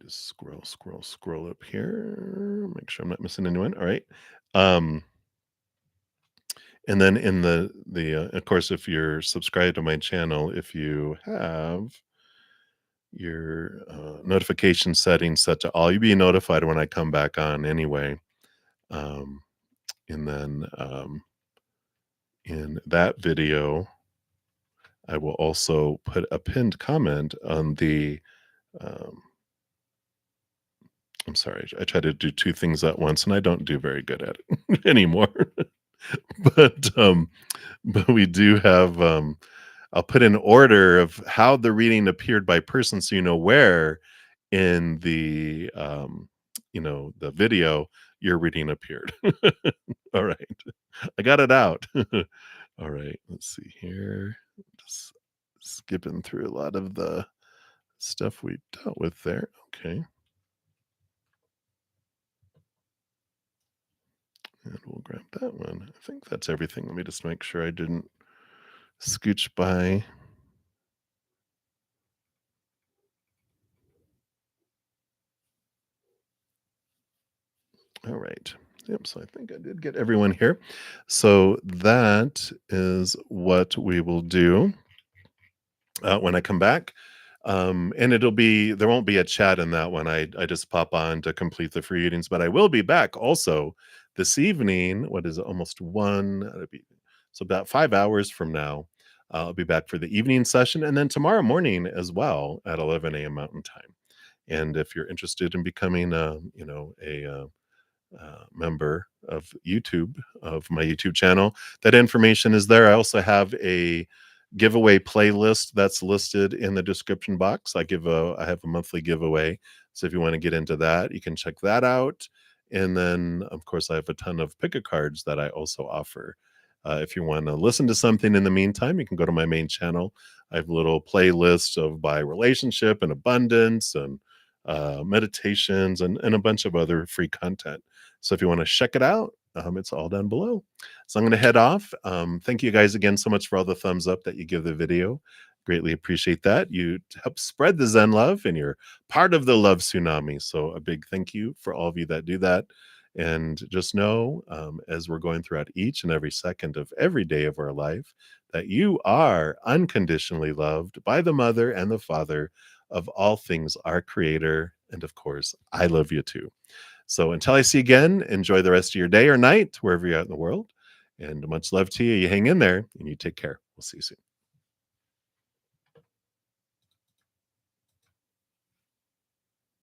Speaker 1: Just scroll, scroll, scroll up here. Make sure I'm not missing anyone. All right. Um, and then in of course, if you're subscribed to my channel, if you have your notification settings set to all, you'll be notified when I come back on anyway. Um, and then in that video, I will also put a pinned comment on the I'm sorry, I try to do two things at once, and I don't do very good at it anymore. But, um, but we do have, I'll put an order of how the reading appeared by person so you know where in the video your reading appeared. All right. I got it out. All right, let's see here. Just skipping through a lot of the stuff we dealt with there. Okay. And we'll grab that one. I think that's everything. Let me just make sure I didn't scooch by. All right. Yep. So I think I did get everyone here. So that is what we will do when I come back. And there won't be a chat in that one. I just pop on to complete the free readings, but I will be back also this evening. What is it? Almost one? So about 5 hours from now. I'll be back for the evening session, and then tomorrow morning as well at 11 a.m. Mountain Time. And if you're interested in becoming a member of YouTube, of my YouTube channel, that information is there. I also have a giveaway playlist that's listed in the description box. I have a monthly giveaway. So if you want to get into that, you can check that out. And then of course I have a ton of pick a cards that I also offer. If you want to listen to something in the meantime, you can go to my main channel. I have a little playlist of by relationship and abundance and meditations and a bunch of other free content. So if you want to check it out, it's all down below. So I'm going to head off. Thank you guys again so much for all the thumbs up that you give the video. Greatly appreciate that. You help spread the Zen love and you're part of the love tsunami. So a big thank you for all of you that do that. And just know, as we're going throughout each and every second of every day of our life, that you are unconditionally loved by the mother and the father of all things, our creator. And of course, I love you too. So until I see you again, enjoy the rest of your day or night, wherever you're at in the world. And much love to you. You hang in there and you take care. We'll see you soon.